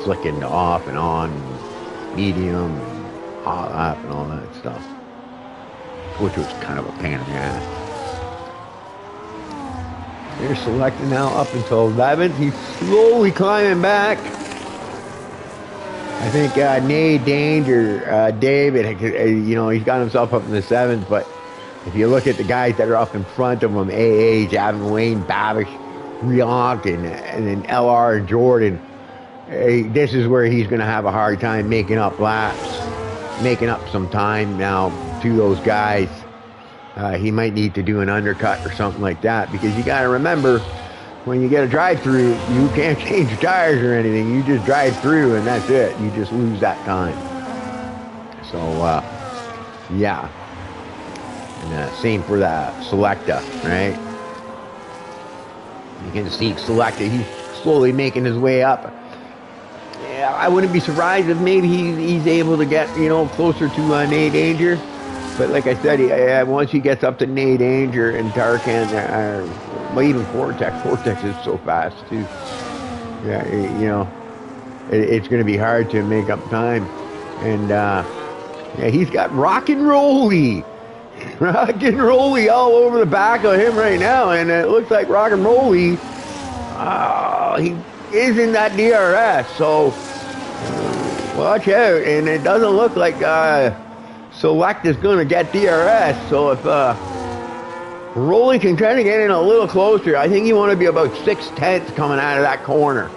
A: flicking off and on and medium and hot lap and all that stuff, which was kind of a pain in the ass. They're selected now up until 11th. He's slowly climbing back. I think Nate Danger, David, you know, he's got himself up in the 7th, but if you look at the guys that are up in front of him, AA, Javin Wayne, Babish, Rionk, and then LR and Jordan, this is where he's going to have a hard time making up laps, making up some time now to those guys. He might need to do an undercut or something like that, because you got to remember, when you get a drive-through, you can't change your tires or anything. You just drive through and that's it. You just lose that time. So, yeah. And same for the Selecta, right? You can see Selecta, he's slowly making his way up. Yeah, I wouldn't be surprised if maybe he's able to get, you know, closer to Nate Danger. But like I said, once he gets up to Nate Danger and Tarkan, well, even Vortex is so fast too. Yeah, you know, it's going to be hard to make up time. And yeah, he's got Rock and Rolly. Rock and Rolly all over the back of him right now, and it looks like Rock and Rolly, he is in that DRS, so watch out. And it doesn't look like Select is going to get DRS, so if Rolly can try to get in a little closer, I think you want to be about 6/10 coming out of that corner.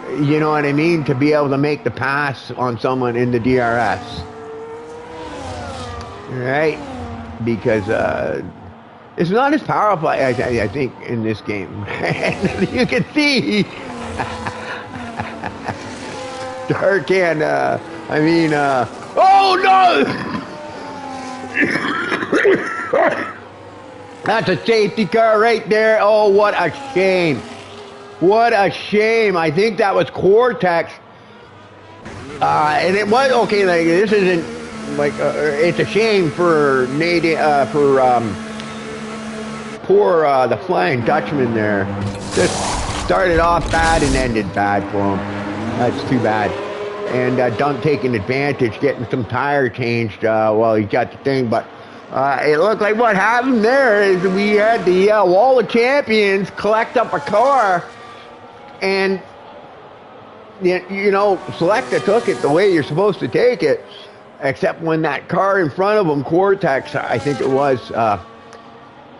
A: You know what I mean? To be able to make the pass on someone in the DRS. Right? Because it's not as powerful, I think, in this game. You can see Darkan, oh no! That's a safety car right there. Oh, what a shame. What a shame. I think that was Cortex. And it was, okay, like, this isn't, like, it's a shame for poor the Flying Dutchman there. Just started off bad and ended bad for him. That's too bad. And Dunk taking advantage, getting some tire changed while he got the thing. But it looked like what happened there is we had the Wall of Champions collect up a car, and you know, Selecta took it the way you're supposed to take it, except when that car in front of him, Cortex, I think it was,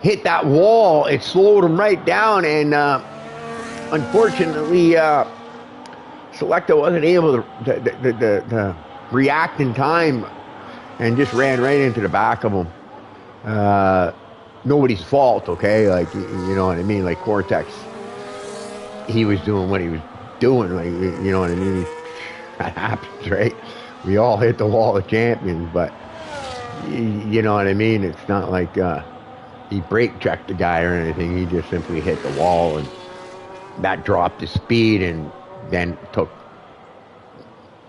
A: hit that wall, it slowed him right down, and unfortunately, Selecta wasn't able to react in time and just ran right into the back of him. Nobody's fault, okay? Like, you know what I mean? Like, Cortex, he was doing what he was doing, like, you know what I mean? That happens, right? We all hit the Wall of Champions, but you know what I mean? It's not like he brake checked the guy or anything. He just simply hit the wall, and that dropped his speed and then took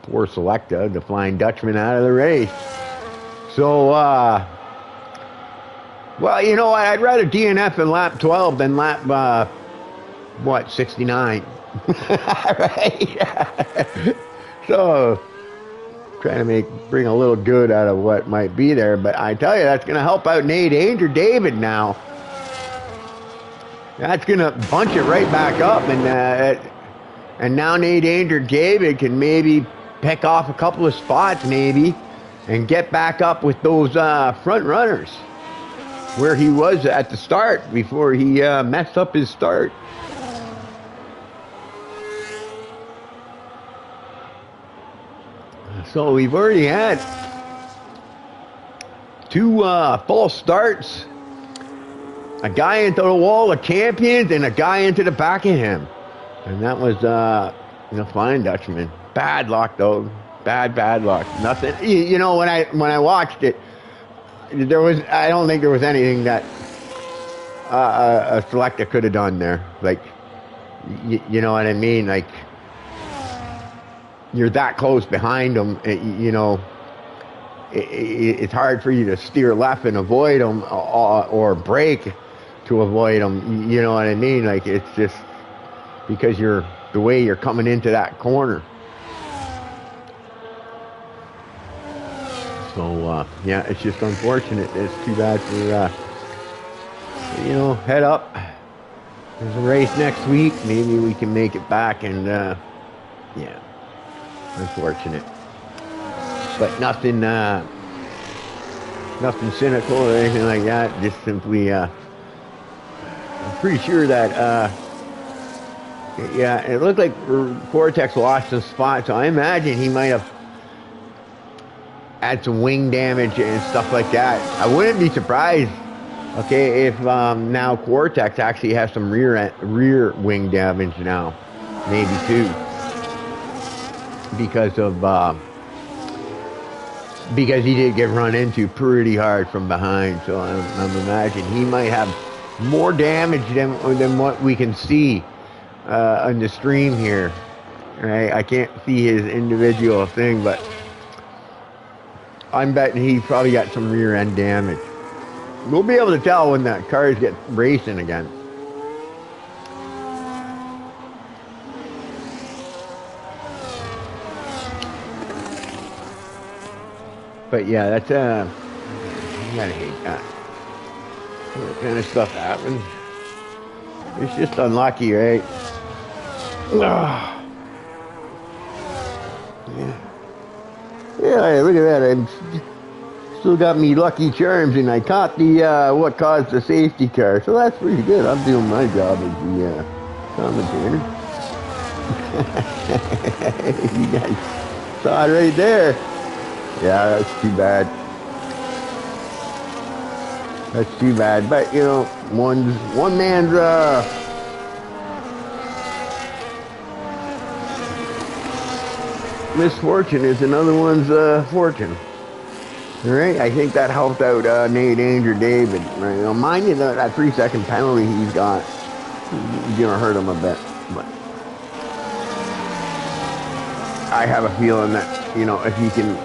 A: poor Selecta, the Flying Dutchman, out of the race. So, well, you know what? I'd rather DNF in lap 12 than lap, 69? Right? So, trying to bring a little good out of what might be there, but I tell you, that's going to help out Nate Danger David now. That's going to bunch it right back up, and now Nate Danger David can maybe pick off a couple of spots, maybe, and get back up with those front runners where he was at the start before he messed up his start. So we've already had 2 false starts, a guy into the Wall of Champions and a guy into the back of him, and that was the Flying Dutchman. Bad luck though, bad luck. Nothing. You know, when I watched it, I don't think there was anything that a Selecta could have done there. Like, you know what I mean? Like, you're that close behind them, you know, it's hard for you to steer left and avoid them, or brake to avoid them, you know what I mean? Like, it's just because the way you're coming into that corner. So, yeah, it's just unfortunate. It's too bad for, you know, head up. There's a race next week. Maybe we can make it back, and, yeah. Unfortunate, but nothing cynical or anything like that. Just simply, I'm pretty sure that, yeah, it looked like Cortex lost some spots, so I imagine he might have had some wing damage and stuff like that. I wouldn't be surprised, okay, if now Cortex actually has some rear wing damage now, maybe too. Because he did get run into pretty hard from behind, so I'm imagining he might have more damage than what we can see on the stream here. Right? I can't see his individual thing, but I'm betting he probably got some rear end damage. We'll be able to tell when that cars get racing again. But yeah, that's gotta hate that. That kind of stuff happens. It's just unlucky, right? Ah. Yeah. Yeah, look at that. I'm still got me Lucky Charms, and I caught the what caused the safety car. So that's pretty good. I'm doing my job as the commentator. You guys saw it right there. Yeah, that's too bad. That's too bad. But you know, one man's misfortune is another one's fortune. All right, I think that helped out Nate Danger David. Right, now, mind you, that 3-second penalty he's got, he's gonna hurt him a bit. But I have a feeling that, you know, if he can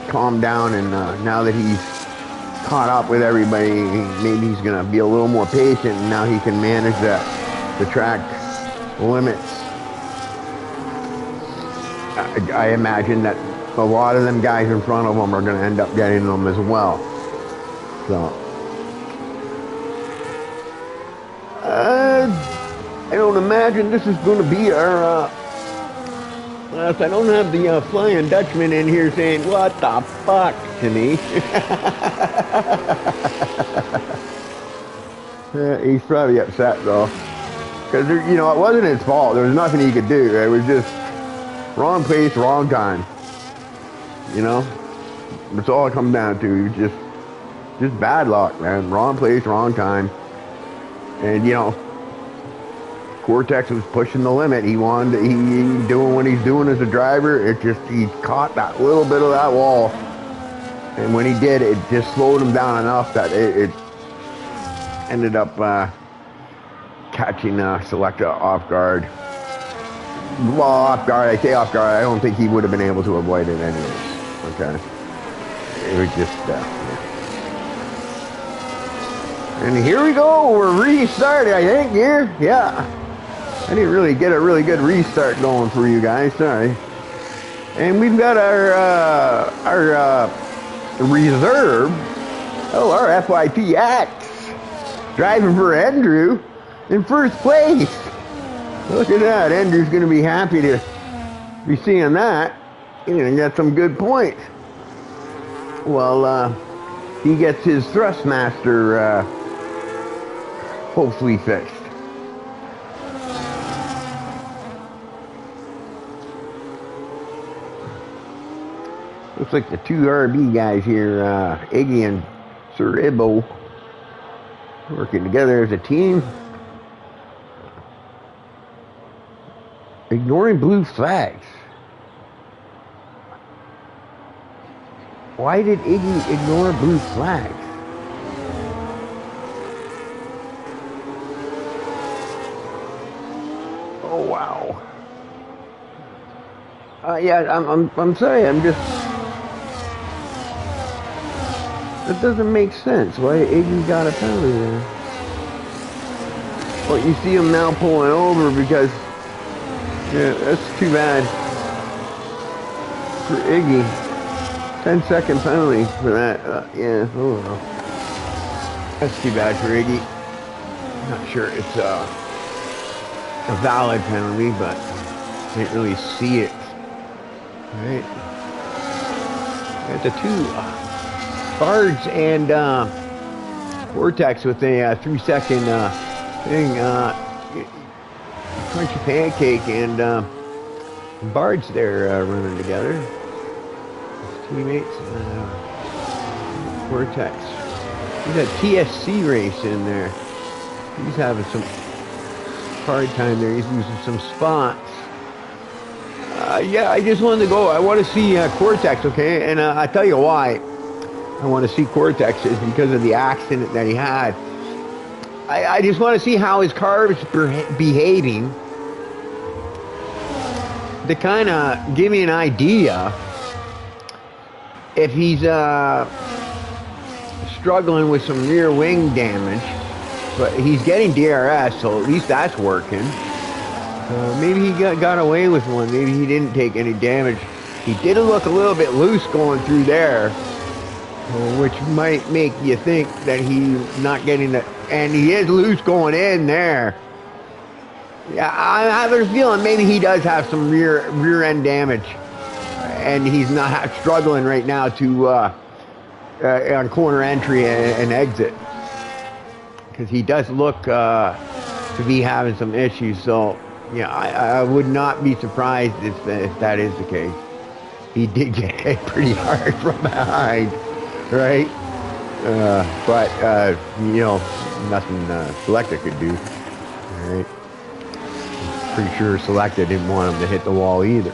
A: calm down and now that he's caught up with everybody, maybe he's gonna be a little more patient, and now he can manage the track limits. I imagine that a lot of them guys in front of him are going to end up getting them as well. So, I don't imagine this is going to be our, I don't have the Flying Dutchman in here saying, "What the fuck," to me. He's probably upset though. Because, you know, it wasn't his fault. There was nothing he could do. It was just wrong place, wrong time. You know, that's all it comes down to. Just bad luck, man. Wrong place, wrong time. And you know, Cortex was pushing the limit. He wanted, he doing what he's doing as a driver. It just, he caught that little bit of that wall, and when he did, it just slowed him down enough that it ended up catching Selecta off guard. Well, off guard. I say off guard. I don't think he would have been able to avoid it anyways. Okay. It was just, yeah. And here we go. We're restarted, I think, here. Yeah. I didn't really get a really good restart going for you guys. Sorry. And we've got our reserve. Oh, our FYPX driving for Andrew in first place. Look at that. Andrew's going to be happy to be seeing that. He's going to get some good points. Well, he gets his Thrustmaster hopefully fixed. Looks like the two RB guys here, Iggy and Sir Ibbo, working together as a team. Ignoring blue flags. Why did Iggy ignore blue flags? Oh wow. Yeah, I'm sorry. I'm just. That doesn't make sense. Why Iggy got a penalty there? Well, you see him now pulling over because. Yeah, that's too bad for Iggy. 10-second penalty for that. Yeah, oh well. That's too bad for Iggy. Not sure it's a valid penalty, but can't really see it. Right. Got the two Bards and Vortex with a 3-second thing. Crunchy Pancake and Bards there running together. His teammates. Vortex. He's got TSC race in there. He's having some hard time there. He's losing some spots. Yeah, I just wanted to go. I want to see Cortex, okay? And I tell you why I want to see Cortex is because of the accident that he had. I just want to see how his car is behaving to kind of give me an idea if he's struggling with some rear wing damage. But he's getting DRS, so at least that's working. Maybe he got away with one. Maybe he didn't take any damage. He did look a little bit loose going through there. which might make you think that he's not getting the, and he is loose going in there. Yeah, I have a feeling maybe he does have some rear end damage, and he's not struggling right now to on corner entry and exit, because he does look to be having some issues. So yeah, I would not be surprised if that is the case. He did get hit pretty hard from behind, right? But you know, nothing Selecta could do, right? Pretty sure Selecta didn't want him to hit the wall either,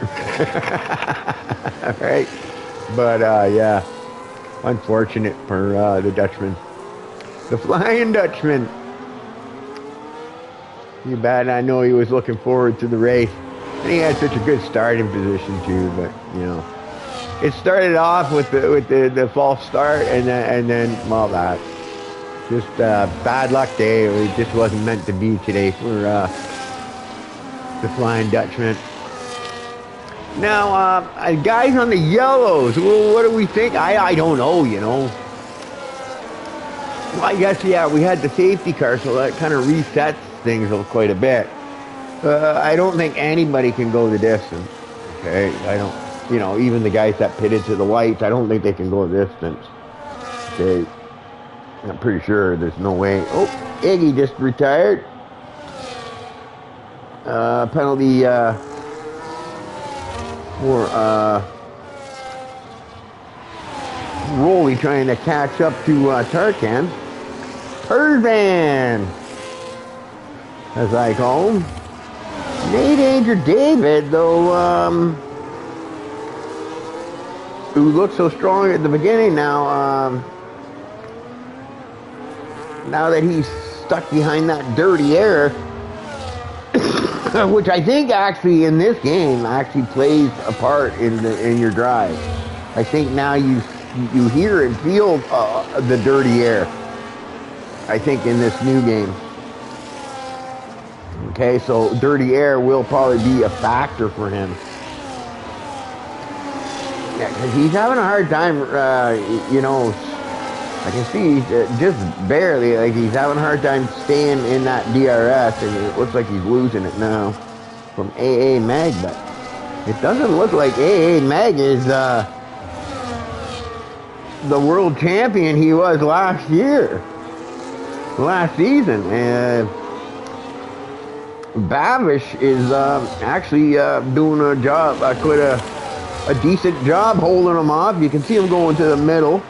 A: right? But yeah, unfortunate for the Dutchman, the Flying Dutchman. Too bad. I know he was looking forward to the race, and he had such a good starting position too. But you know, it started off with the false start, and then well, that just bad luck day. It just wasn't meant to be today for the Flying Dutchman. Now, guys on the yellows, well, what do we think? I don't know, you know. Well, I guess, yeah, we had the safety car, so that kind of resets things quite a bit. I don't think anybody can go the distance, okay? I don't, you know, even the guys that pitted to the whites, I don't think they can go the distance, okay? I'm pretty sure there's no way. Oh, Iggy just retired. Penalty for Rolly trying to catch up to Tarkan. Pervan, as I call him. Nate Danger David, though, who looked so strong at the beginning, now now that he's stuck behind that dirty air, which I think actually in this game actually plays a part in your drive. I think now you hear and feel the dirty air, I think, in this new game. Okay, so dirty air will probably be a factor for him. Yeah, because he's having a hard time, you know, I can see just barely, like he's having a hard time staying in that DRS, and it looks like he's losing it now from AA Mag, but it doesn't look like AA Mag is the world champion he was last year, last season. And Bavish is actually doing a job, quite a decent job holding him off. You can see him going to the middle.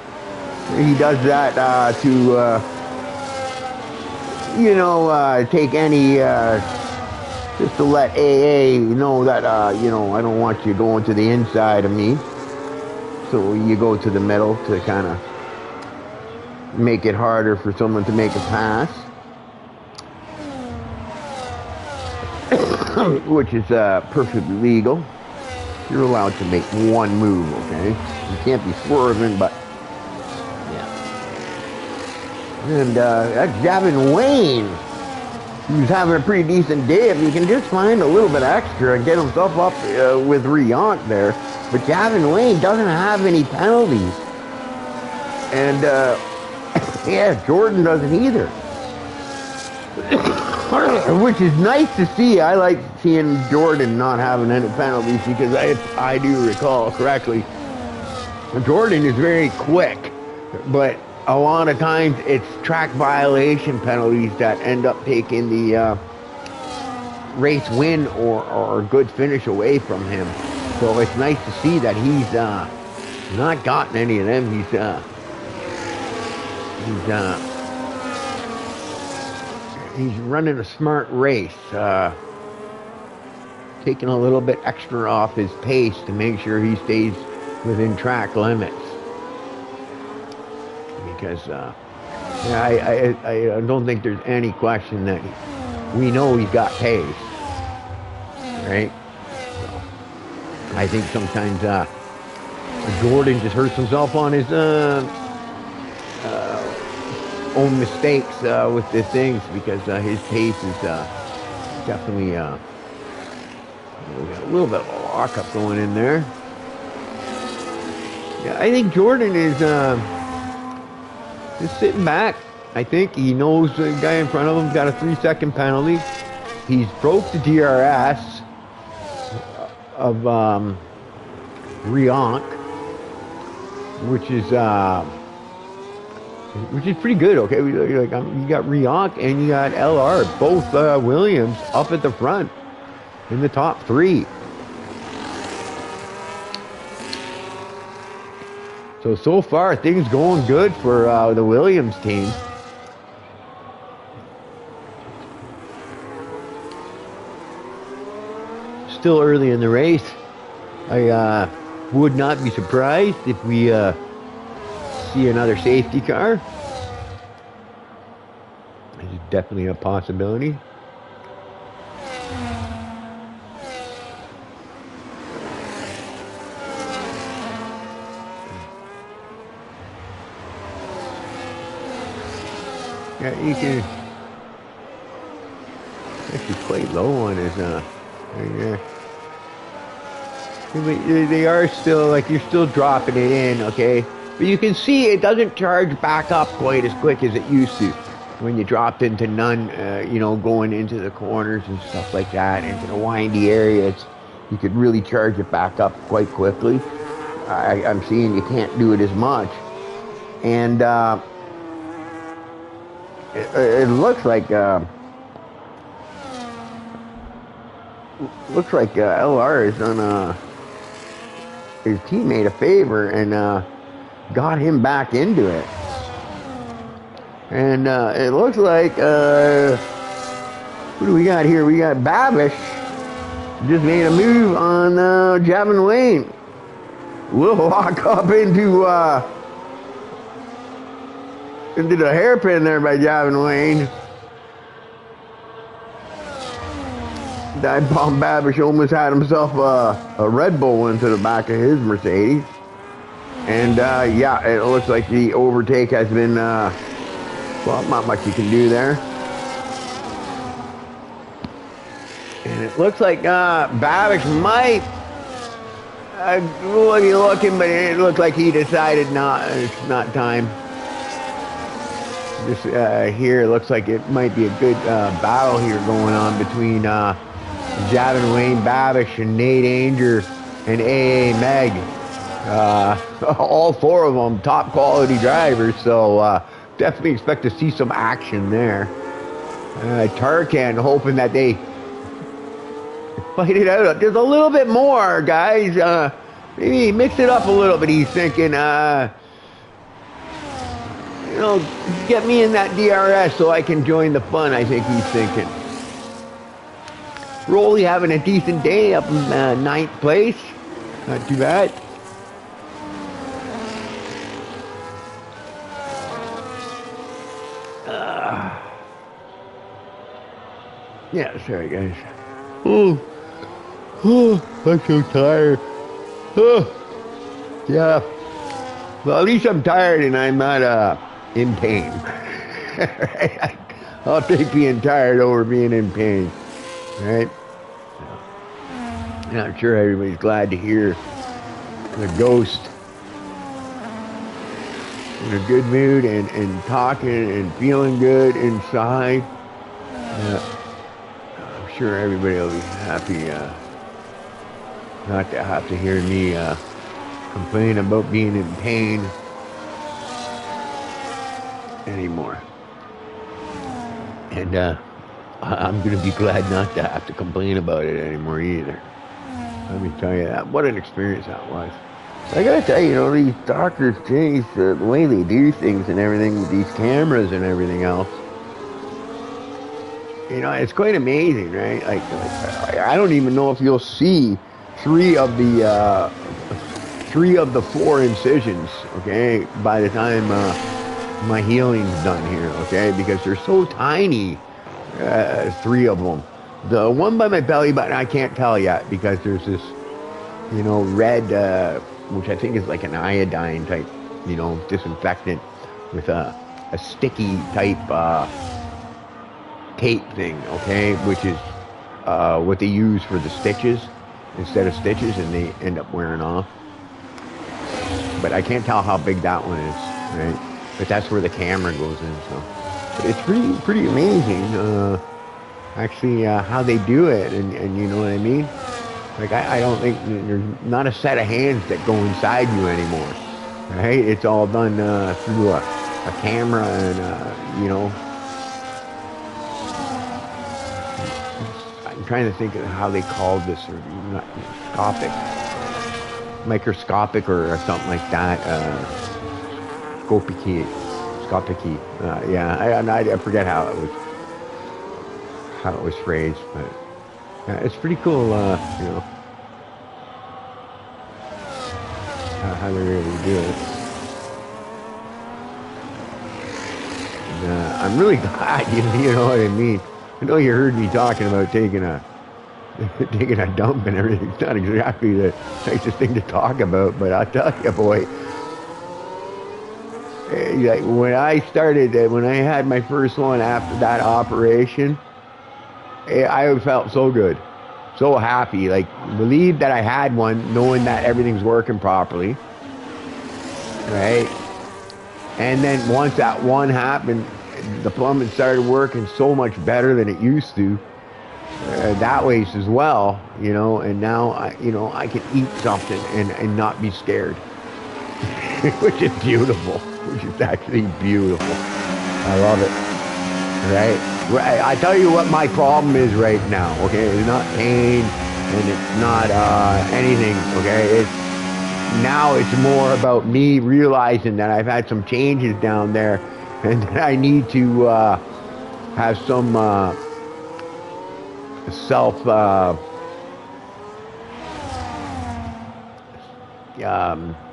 A: He does that to, you know, take any, just to let AA know that, you know, I don't want you going to the inside of me. So you go to the middle to kind of make it harder for someone to make a pass. Which is perfectly legal. You're allowed to make one move, okay? You can't be swerving, but and that's Gavin Wayne, who's having a pretty decent day. If you can just find a little bit extra and get himself up with Riant there. But Gavin Wayne doesn't have any penalties. And, yeah, Jordan doesn't either. Which is nice to see. I like seeing Jordan not having any penalties, because I do recall correctly, Jordan is very quick, but a lot of times it's track violation penalties that end up taking the race win or good finish away from him. So it's nice to see that he's not gotten any of them. He's running a smart race, taking a little bit extra off his pace to make sure he stays within track limits. Because yeah, I don't think there's any question that we know he's got pace, right? So I think sometimes Jordan just hurts himself on his own mistakes with the things, because his pace is definitely a little bit of a lockup going in there. Yeah, I think Jordan is just sitting back. I think he knows the guy in front of him got a 3-second penalty. He's broke the DRS of Rionk, which is pretty good. Okay, you got Rionk and you got LR, both Williams up at the front in the top 3. So far things going good for the Williams team. Still early in the race. I would not be surprised if we see another safety car. This is definitely a possibility. Yeah, you can actually quite low on his right there. They are still, like, you're still dropping it in, okay? But you can see it doesn't charge back up quite as quick as it used to when you dropped into none, you know, going into the corners and stuff like that, into the windy areas. You could really charge it back up quite quickly. I'm seeing you can't do it as much. And it looks like LR has done his teammate a favor and got him back into it. And it looks like who do we got here? We got Babish just made a move on Javin Wayne. We'll walk up into the hairpin there by Javin Wayne. Dive Bomb Babish almost had himself a Red Bull into the back of his Mercedes. And yeah, it looks like the overtake has been, well, not much you can do there. And it looks like Babish might looking, but it looked like he decided it's not time. This here looks like it might be a good battle here going on between Javin Wayne Babish and Nate Anger and AA Meg. All 4 of them top quality drivers, so definitely expect to see some action there. Tarkan hoping that they fight it out just a little bit more, guys. Maybe mix it up a little bit. He's thinking, you know, get me in that DRS so I can join the fun, I think he's thinking. Rolly having a decent day up in 9th place. Not too bad. Yeah, sorry guys. Oh, I'm so tired. Yeah. Well, at least I'm tired and I'm not in pain. I'll take being tired over being in pain. Right? And I'm sure everybody's glad to hear the ghost in a good mood and talking and feeling good inside. I'm sure everybody will be happy not to have to hear me complain about being in pain anymore. And I'm going to be glad not to have to complain about it anymore either. Let me tell you that. What an experience that was. I gotta tell you, you know, these doctors, geez, the way they do things and everything with these cameras and everything else, you know, it's quite amazing, right? Like I don't even know if you'll see three of the 4 incisions, okay, by the time my healing's done here, okay, because they're so tiny, 3 of them. The one by my belly button I can't tell yet because there's this, you know, red, which I think is like an iodine type, you know, disinfectant with a sticky type tape thing, okay, which is what they use for the stitches instead of stitches, and they end up wearing off. But I can't tell how big that one is, right? but that's where the camera goes in. So but it's pretty amazing, actually, how they do it, and you know what I mean. Like I don't think there's not a set of hands that go inside you anymore, right? It's all done through a camera, and you know. I'm trying to think of how they called this, or not microscopic, or something like that. Scopic, yeah. I forget how it was phrased, but it's pretty cool. You know, how they're able to do it. And, I'm really glad. You know what I mean. I know you heard me talking about taking a dump and everything. It's not exactly the nicest thing to talk about, but I'll tell you, boy. Like when I had my first one after that operation, I felt so good, so happy, like relieved that I had one, knowing that everything's working properly, right? And then once that one happened, the plumbing started working so much better than it used to. That way as well, you know. And now I can eat something and not be scared, which is beautiful. Which is actually beautiful. I love it. Right? I tell you what my problem is right now. Okay, it's not pain and it's not anything. Okay, it's more about me realizing that I've had some changes down there, and that I need to have some self.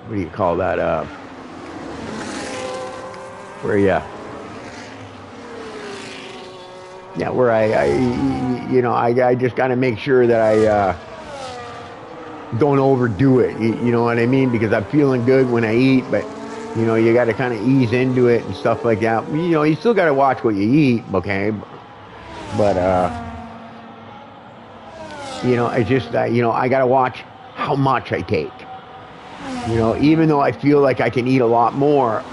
A: What do you call that? Where I just got to make sure that I don't overdo it. You know what I mean? Because I'm feeling good when I eat, but you know, you got to kind of ease into it and stuff like that. You know, you still got to watch what you eat, okay? But you know, I just I got to watch how much I take. You know, even though I feel like I can eat a lot more,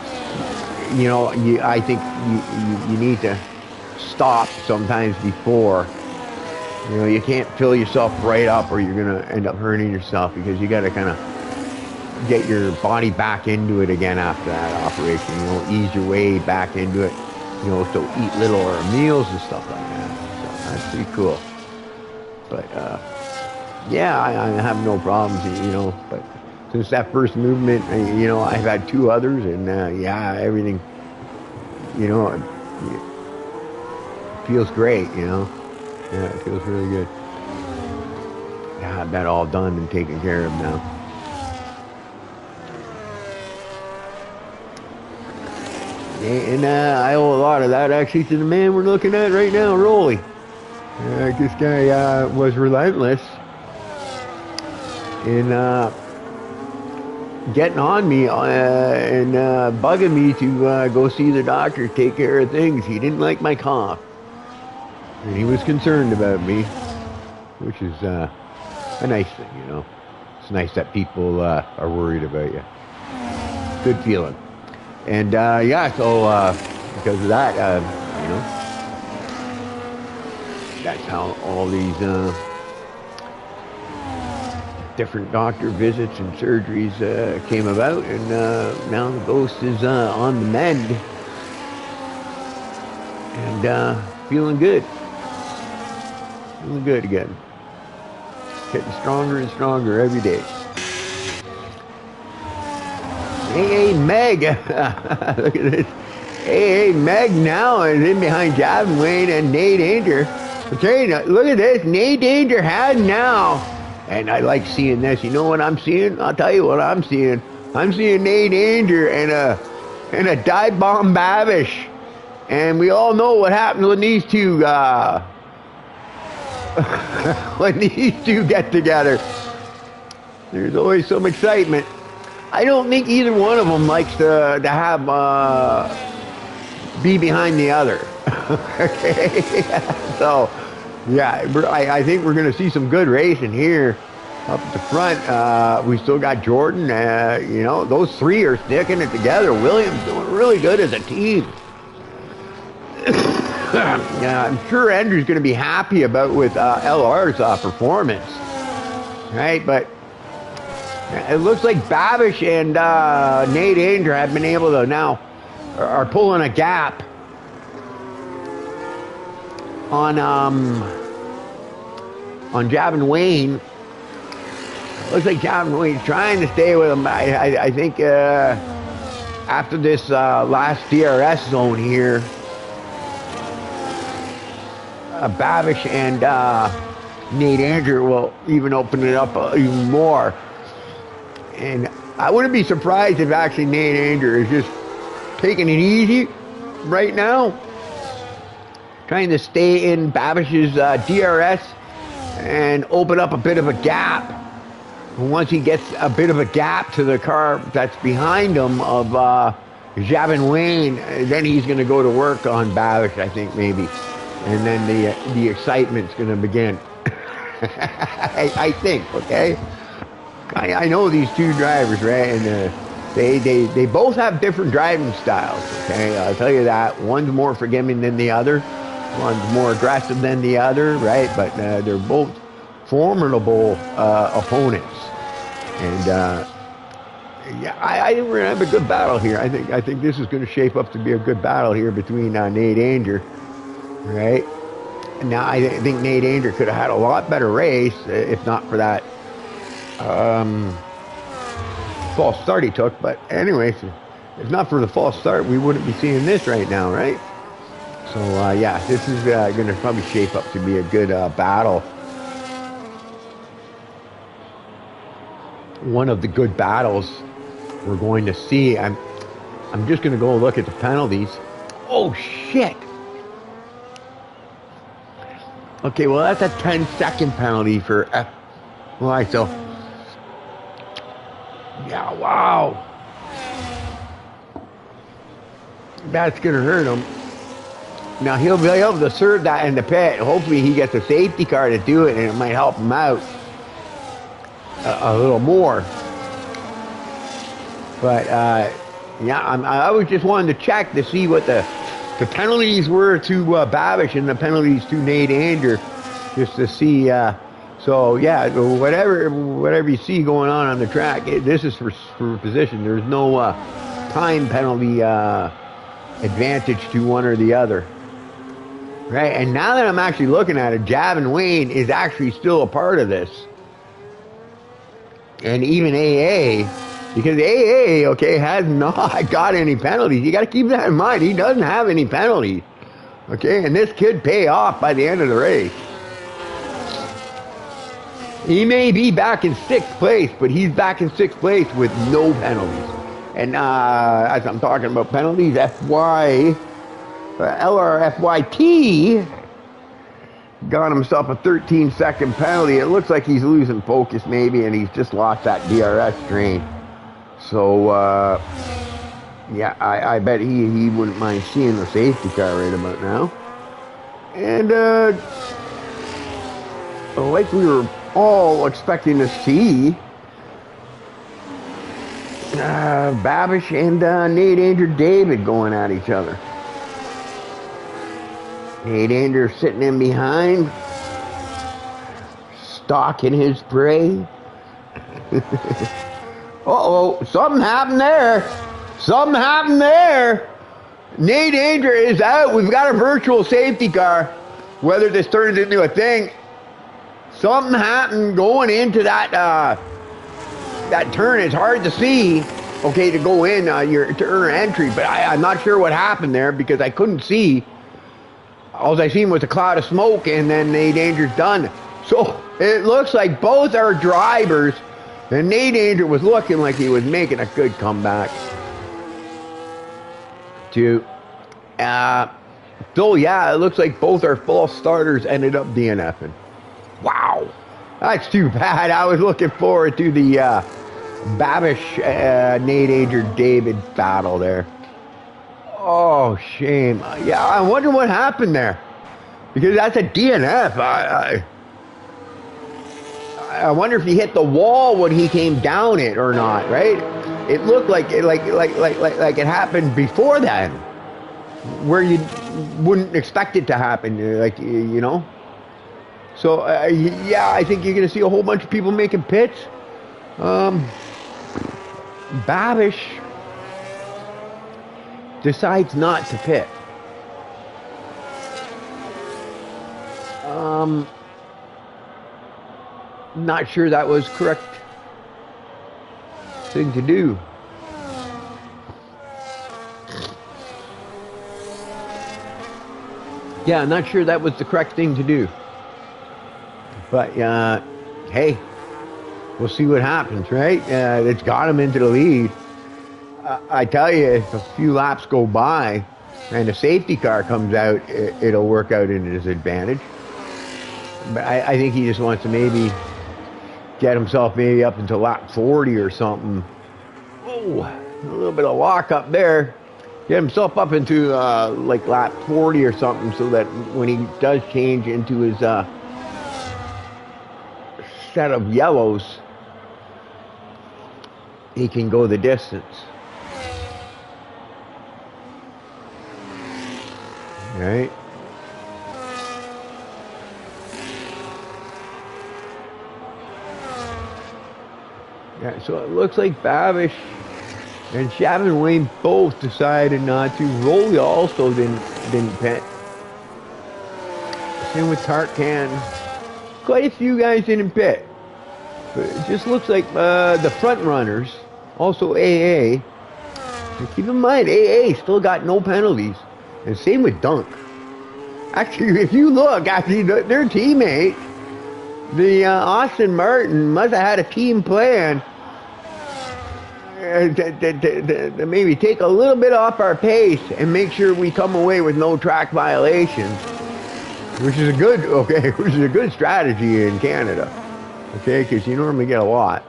A: you know, I think you need to stop sometimes before. You know, you can't fill yourself right up, or you're gonna end up hurting yourself, because you got to kind of get your body back into it again after that operation. You know, ease your way back into it. You know, so eat littler meals and stuff like that. So that's pretty cool. But yeah, I have no problems. You know, but since that first movement, you know, I've had 2 others, and yeah, everything, you know, it feels great, you know. Yeah, it feels really good. Yeah, I've got all done and taken care of now. And I owe a lot of that actually to the man we're looking at right now, Rolly. This guy was relentless in getting on me and bugging me to go see the doctor, take care of things. He didn't like my cough, and he was concerned about me, which is a nice thing, you know. It's nice that people are worried about you. Good feeling. And yeah, so because of that, you know, that's how all these different doctor visits and surgeries came about, and now the ghost is on the mend and feeling good again, getting stronger and stronger every day. Hey Meg, look at this. Hey Meg now is in behind Javin Wayne and Nate Danger. Okay, now, look at this. Nate Danger had now. And I like seeing this. You know what I'm seeing? I'll tell you what I'm seeing. I'm seeing Nate Danger and a dive bomb Babish. And we all know what happens when these two when these two get together. There's always some excitement. I don't think either one of them likes to have be behind the other. Okay, so yeah, I think we're going to see some good racing here. Up at the front, we still got Jordan. You know, those three are sticking it together. Williams doing really good as a team. Yeah, I'm sure Andrew's going to be happy about with LR's performance, right? But it looks like Babish and Nate Anger have been able to now are pulling a gap on Javin Wayne. Looks like Javin Wayne's trying to stay with him. I think after this last DRS zone here, Babish and Nate Andrew will even open it up even more. And I wouldn't be surprised if actually Nate Andrew is just taking it easy right now, trying to stay in Babish's DRS and open up a bit of a gap. And once he gets a bit of a gap to the car that's behind him of Javin Wayne, then he's going to go to work on Babish, I think, maybe. And then the excitement's going to begin. I think, okay? I know these two drivers, right? And they both have different driving styles, okay? I'll tell you that. One's more forgiving than the other. One's more aggressive than the other, right? But they're both formidable opponents. And yeah, I think we're going to have a good battle here. I think this is going to shape up to be a good battle here between Nate Anger. Right? Now, I think Nate Anger could have had a lot better race if not for that false start he took. But anyways, if not for the false start, we wouldn't be seeing this right now, right? So, yeah, this is going to probably shape up to be a good battle. One of the good battles we're going to see. I'm just going to go look at the penalties. Oh, shit! Okay, well, that's a 10-second penalty for FY, so... Yeah, wow. That's going to hurt him. Now, he'll be able to serve that in the pit. Hopefully, he gets a safety car to do it, and it might help him out a little more. But, yeah, I was just wanting to check to see what the penalties were to Babish and the penalties to Nate Anger, just to see. So yeah, whatever you see going on the track, this is for position. There's no time penalty advantage to one or the other, right? And now that I'm actually looking at it, Javin Wayne is actually still a part of this, and even AA. Because AA, okay, has not got any penalties. You got to keep that in mind. He doesn't have any penalties. Okay, and this could pay off by the end of the race. He may be back in 6th place, but he's back in 6th place with no penalties. And as I'm talking about penalties, LRFYT got himself a 13-second penalty. It looks like he's losing focus maybe, and he's just lost that DRS train. So, yeah, I bet he wouldn't mind seeing the safety car right about now. And, like we were all expecting to see, Babish and Nate Anger David going at each other. Nate Anger sitting in behind, stalking his prey. Uh-oh, something happened there. Something happened there. Nate Anger is out. We've got a virtual safety car. Whether this turns into a thing, something happened going into that that turn. It's hard to see, okay, to go in to earn entry, but I'm not sure what happened there because I couldn't see. All I seen was a cloud of smoke, and then Nate Anger's done. So it looks like both our drivers. And Nate Anger was looking like he was making a good comeback. So yeah, it looks like both our false starters ended up DNFing. Wow, that's too bad. I was looking forward to the Babish Nate Anger David battle there. Oh, shame. Yeah, I wonder what happened there. Because that's a DNF. I wonder if he hit the wall when he came down it or not, right? It looked like it happened before then, where you wouldn't expect it to happen, like, you know. So yeah, I think you're going to see a whole bunch of people making pits. Babish decides not to pit. Not sure that was correct thing to do. Yeah, I'm not sure that was the correct thing to do. But hey, we'll see what happens, right? It's got him into the lead. I tell you, if a few laps go by and a safety car comes out, it'll work out in his advantage. But I think he just wants to maybe get himself maybe up into lap 40 or something. Oh, a little bit of lock up there. Get himself up into like lap 40 or something, so that when he does change into his set of yellows, he can go the distance. All right. Yeah, so it looks like Babish and Shavin Wayne both decided not to. Rolly also didn't pit. Same with Tarkan. Quite a few guys didn't pit. But it just looks like the front runners, also AA. And keep in mind, AA still got no penalties. And same with Dunk. Actually, if you look, actually, their teammate, the Austin Martin, must have had a team plan to maybe take a little bit off our pace and make sure we come away with no track violations, which is a good strategy in Canada, okay, because you normally get a lot.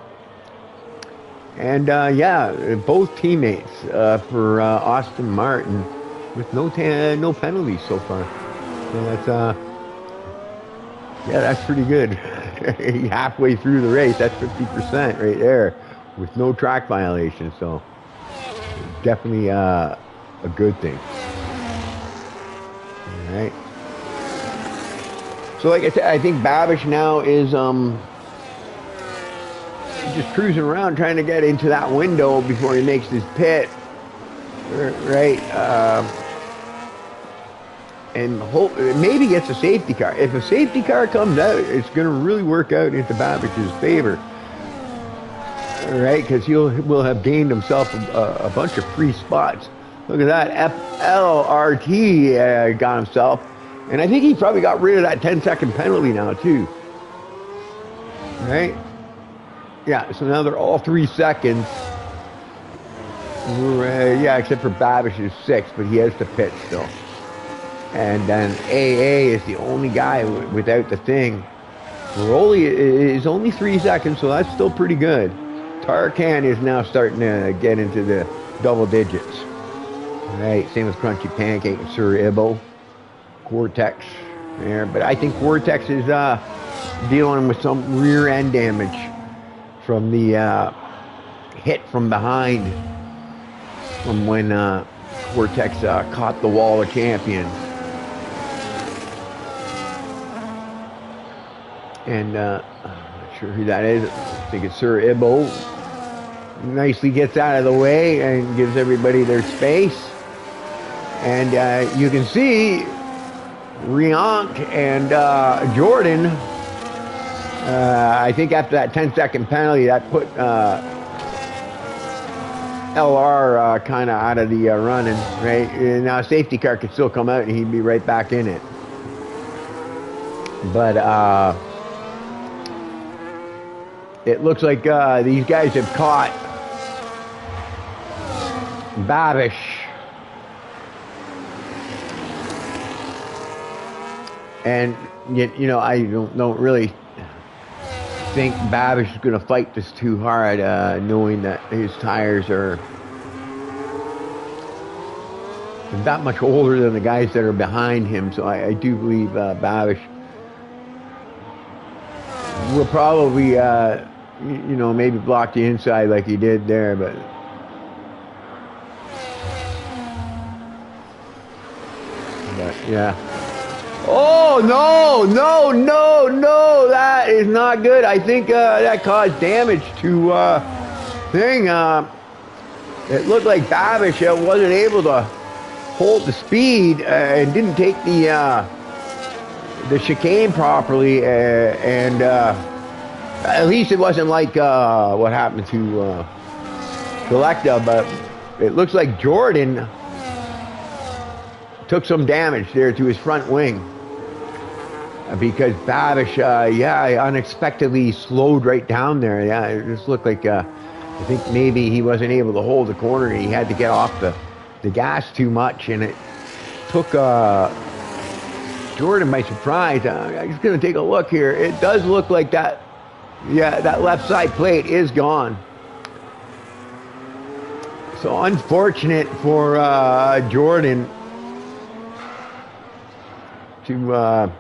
A: And yeah, both teammates for Austin Martin with no penalties so far. So that's pretty good. Halfway through the race, that's 50% right there, with no track violations. So definitely a good thing. All right. So like I said, I think Babish now is just cruising around trying to get into that window before he makes his pit. Right. And maybe gets a safety car. If a safety car comes out, it's going to really work out into Babish's favor. All right, because will have gained himself a bunch of free spots. Look at that, FLRT got himself. And I think he probably got rid of that 10-second penalty now, too. Right? Yeah, so now they're all 3 seconds. Yeah, except for Babish is 6, but he has to pit still. And then AA is the only guy without the thing. Rolly is only 3 seconds, so that's still pretty good. Tarkan is now starting to get into the double digits. All right, same with Crunchy Pancake and Sir Ibbo. Cortex there, but I think Cortex is dealing with some rear end damage from the hit from behind from when Cortex caught the wall of champions. And I'm not sure who that is. I think it's Sir Ibbo. Nicely gets out of the way and gives everybody their space. And you can see Riank and Jordan, I think after that 10-second penalty, that put LR kind of out of the running, right? And now a safety car could still come out and he'd be right back in it. But it looks like these guys have caught Babish. And you know, I don't really think Babish is going to fight this too hard, knowing that his tires are that much older than the guys that are behind him. So I do believe Babish will probably, you know, maybe block the inside like he did there, but yeah. Oh no, no, no, no! That is not good. I think that caused damage to thing. It looked like Babish wasn't able to hold the speed and didn't take the chicane properly, and at least it wasn't like what happened to Selecta, but it looks like Jordan took some damage there to his front wing because Babish, yeah, unexpectedly slowed right down there. Yeah, it just looked like I think maybe he wasn't able to hold the corner and he had to get off the gas too much, and it took Jordan by surprise. I'm just going to take a look here. It does look like that, yeah, that left side plate is gone. So unfortunate for Jordan to,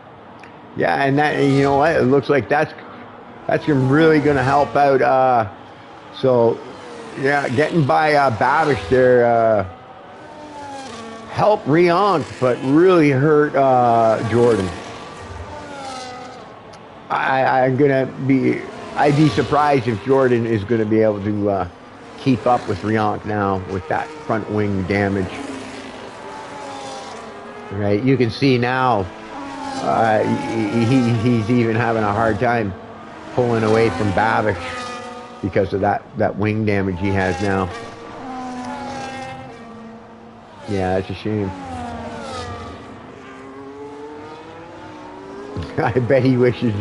A: yeah, and that, you know what, it looks like that's really going to help out. So, yeah, getting by Babish there helped Riank, but really hurt Jordan. I'd be surprised if Jordan is going to be able to keep up with Riank now with that front wing damage. Right, you can see now he's even having a hard time pulling away from Babish because of that wing damage he has now. Yeah, that's a shame. I bet he wishes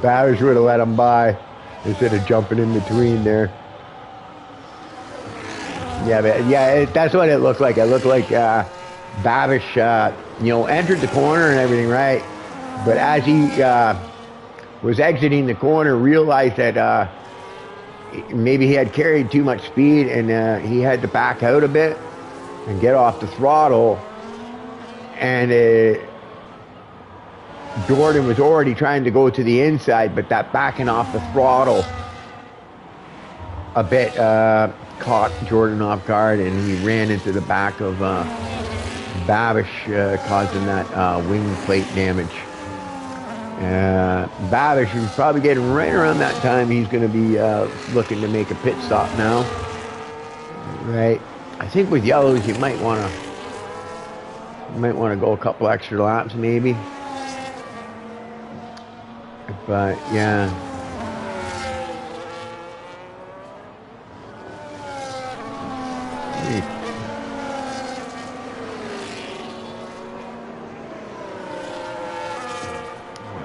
A: Babish would have let him by instead of jumping in between there. Yeah, but yeah, that's what it looked like. It looked like Babish, you know, entered the corner and everything, right? But as he was exiting the corner, realized that maybe he had carried too much speed and he had to back out a bit and get off the throttle. And Jordan was already trying to go to the inside, but that backing off the throttle a bit caught Jordan off guard, and he ran into the back of Babish, causing that wing plate damage. Babish is probably getting right around that time. He's going to be looking to make a pit stop now. Right. I think with yellows, you might want to go a couple extra laps, maybe. But yeah.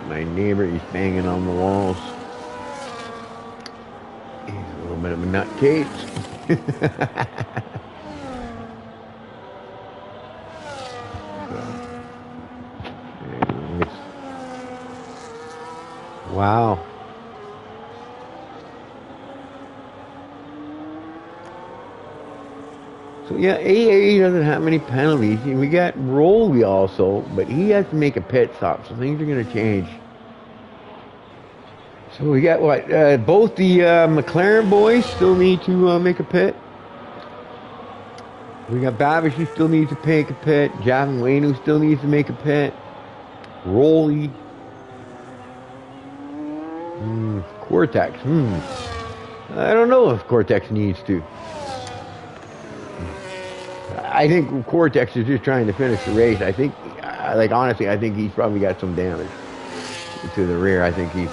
A: My neighbor, he's banging on the walls. He's a little bit of a nutcase. Wow. So yeah, AA doesn't have many penalties. We got Rolly also, but he has to make a pit stop, so things are going to change. So we got what? Both the McLaren boys still need to make a pit. We got Babish who still needs to make a pit. Javin Wayne who still needs to make a pit. Rolly. Cortex. I don't know if Cortex needs to. I think Cortex is just trying to finish the race. I think, like honestly, I think he's probably got some damage to the rear. I think he's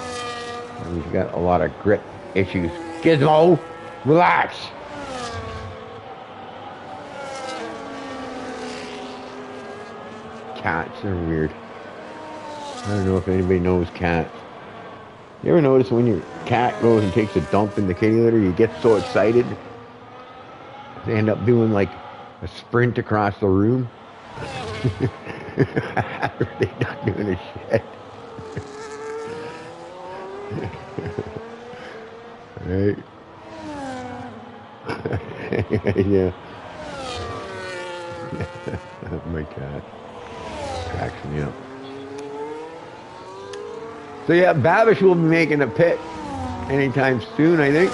A: got a lot of grip issues. Gizmo, relax. Cats are weird. I don't know if anybody knows cats. You ever notice when your cat goes and takes a dump in the kitty litter, you get so excited, they end up doing like a sprint across the room? They're not doing a shit. Right? Yeah. My cat cracks me up. So yeah, Babish will be making a pit anytime soon, I think.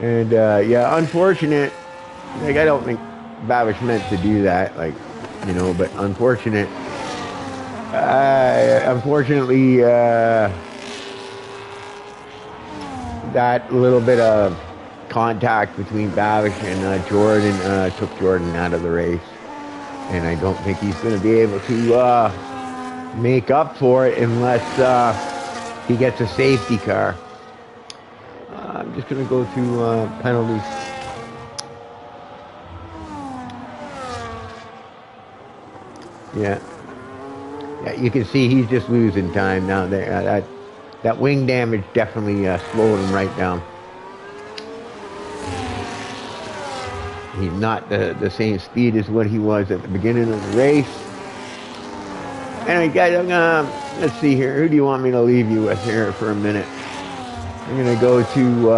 A: And yeah, unfortunate. Like, I don't think Babish meant to do that. Like, you know, but unfortunate. Unfortunately, that little bit of contact between Babish and Jordan took Jordan out of the race. And I don't think he's going to be able to make up for it unless he gets a safety car. I'm just going to go through penalties. Yeah. Yeah, you can see he's just losing time now. That wing damage definitely slowed him right down. He's not the same speed as what he was at the beginning of the race. Anyway, guys, let's see here. Who do you want me to leave you with here for a minute? I'm going to go to,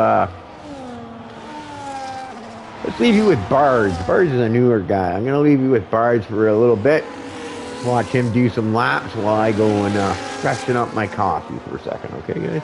A: let's leave you with Bards. Bards is a newer guy. I'm going to leave you with Bards for a little bit. Watch him do some laps while I go and freshen up my coffee for a second. Okay, guys?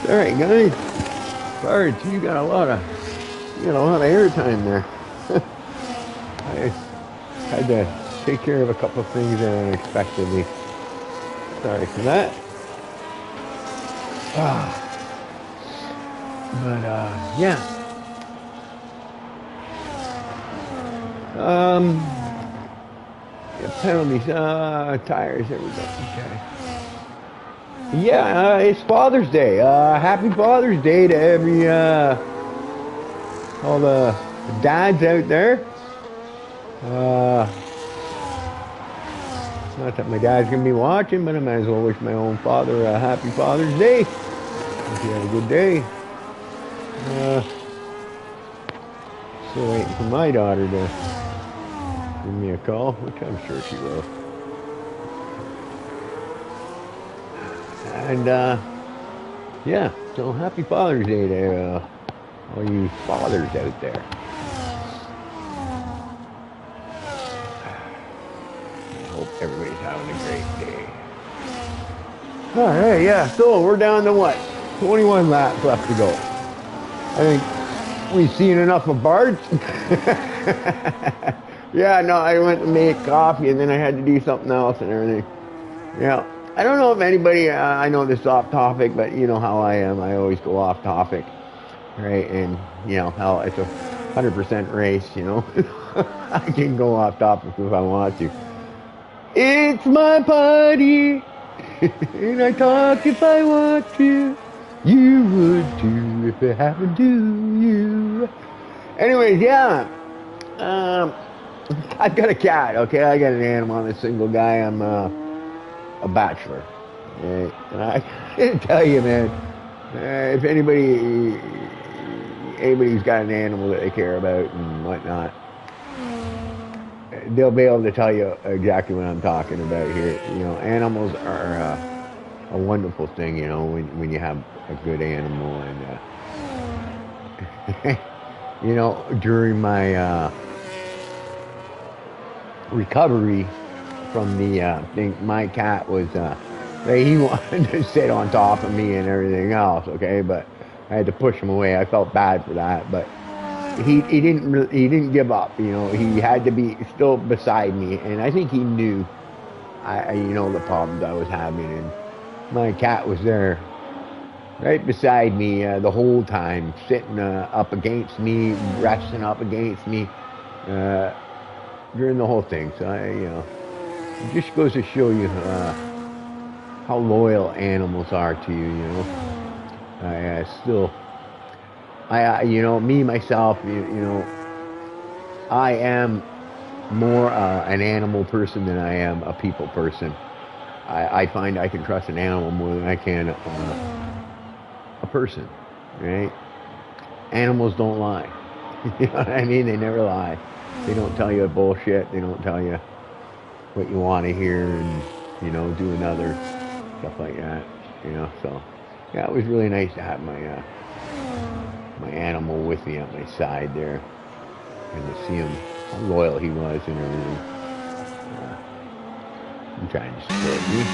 A: All right, guys. Sarge, you got a lot of airtime there. I had to take care of a couple of things there unexpectedly. Sorry for that. But yeah. Yeah, penalties, tires, there we go. Okay. Yeah, it's Father's Day. Happy Father's Day to all the dads out there. Not that my dad's gonna be watching, but I might as well wish my own father a happy Father's Day. Hope you had a good day. Still waiting for my daughter to give me a call, which I'm sure she will. And yeah, so happy Father's Day to all you fathers out there. I hope everybody's having a great day. All right, yeah. So we're down to what? 21 laps left to go. I think we've seen enough of Bart. Yeah, no, I went to make coffee and then I had to do something else and everything. Yeah. I don't know if anybody, I know this is off topic, but you know how I am. I always go off topic, right? And, you know, how it's a 100% race, you know. I can go off topic if I want to. It's my party, and I talk if I want to. You would too if it happened to you. Anyways, yeah. I've got a cat, okay? I got an animal. I'm a single guy. I'm a bachelor. Right? And I can tell you, man, if anybody's got an animal that they care about and whatnot, they'll be able to tell you exactly what I'm talking about here. You know, animals are a wonderful thing, you know, when you have a good animal. And, you know, during my recovery from the thing, my cat was, he wanted to sit on top of me and everything else, okay, but I had to push him away. I felt bad for that, but he didn't give up, you know. He had to be still beside me, and I think he knew, you know, the problems I was having, and my cat was there right beside me the whole time, sitting up against me, resting up against me during the whole thing. So you know, it just goes to show you how loyal animals are to you. You know, you know, me myself, you know, I am more an animal person than I am a people person. I find I can trust an animal more than I can a person, right? Animals don't lie. You know what I mean? They never lie. They don't tell you bullshit. They don't tell you what you want to hear and, you know, do another, stuff like that, you know. So, yeah, it was really nice to have my my animal with me at my side there and to see him, how loyal he was and everything. I'm trying to support me.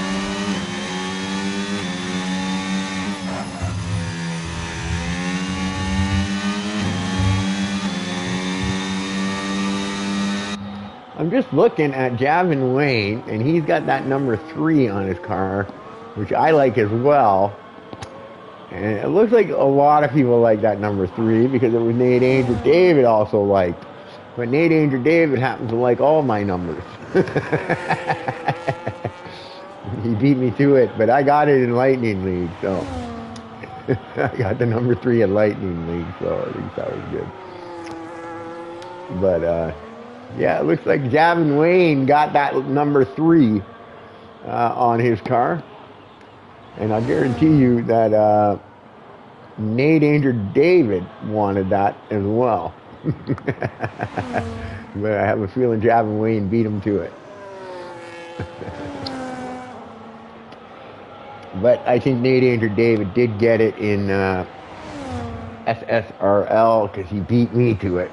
A: I'm just looking at Javin Wayne, and he's got that number 3 on his car, which I like as well. And it looks like a lot of people like that number 3 because it was Nate Andrew David also liked. But Nate Andrew David happens to like all my numbers. He beat me to it, but I got it in Lightning League, so I got the number 3 in Lightning League, so I think that was good. But yeah, it looks like Javin Wayne got that number 3 on his car, and I guarantee you that Nate Andrew David wanted that as well. But I have a feeling Javin Wayne beat him to it. But I think Nate Andrew David did get it in SSRL because he beat me to it.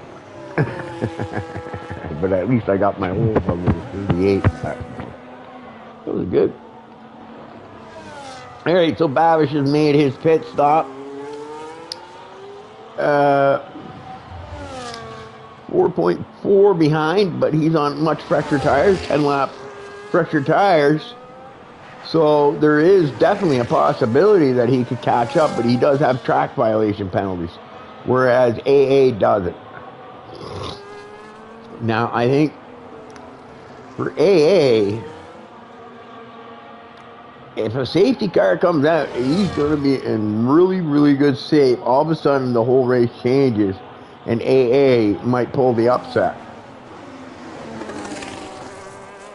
A: But at least I got my old number 38. That was good. All right, so Babish has made his pit stop. 4.4 behind, but he's on much fresher tires, 10 lap fresher tires. So there is definitely a possibility that he could catch up, but he does have track violation penalties, whereas AA doesn't. Now, I think for AA, if a safety car comes out, he's going to be in really, really good shape. All of a sudden, the whole race changes, and AA might pull the upset.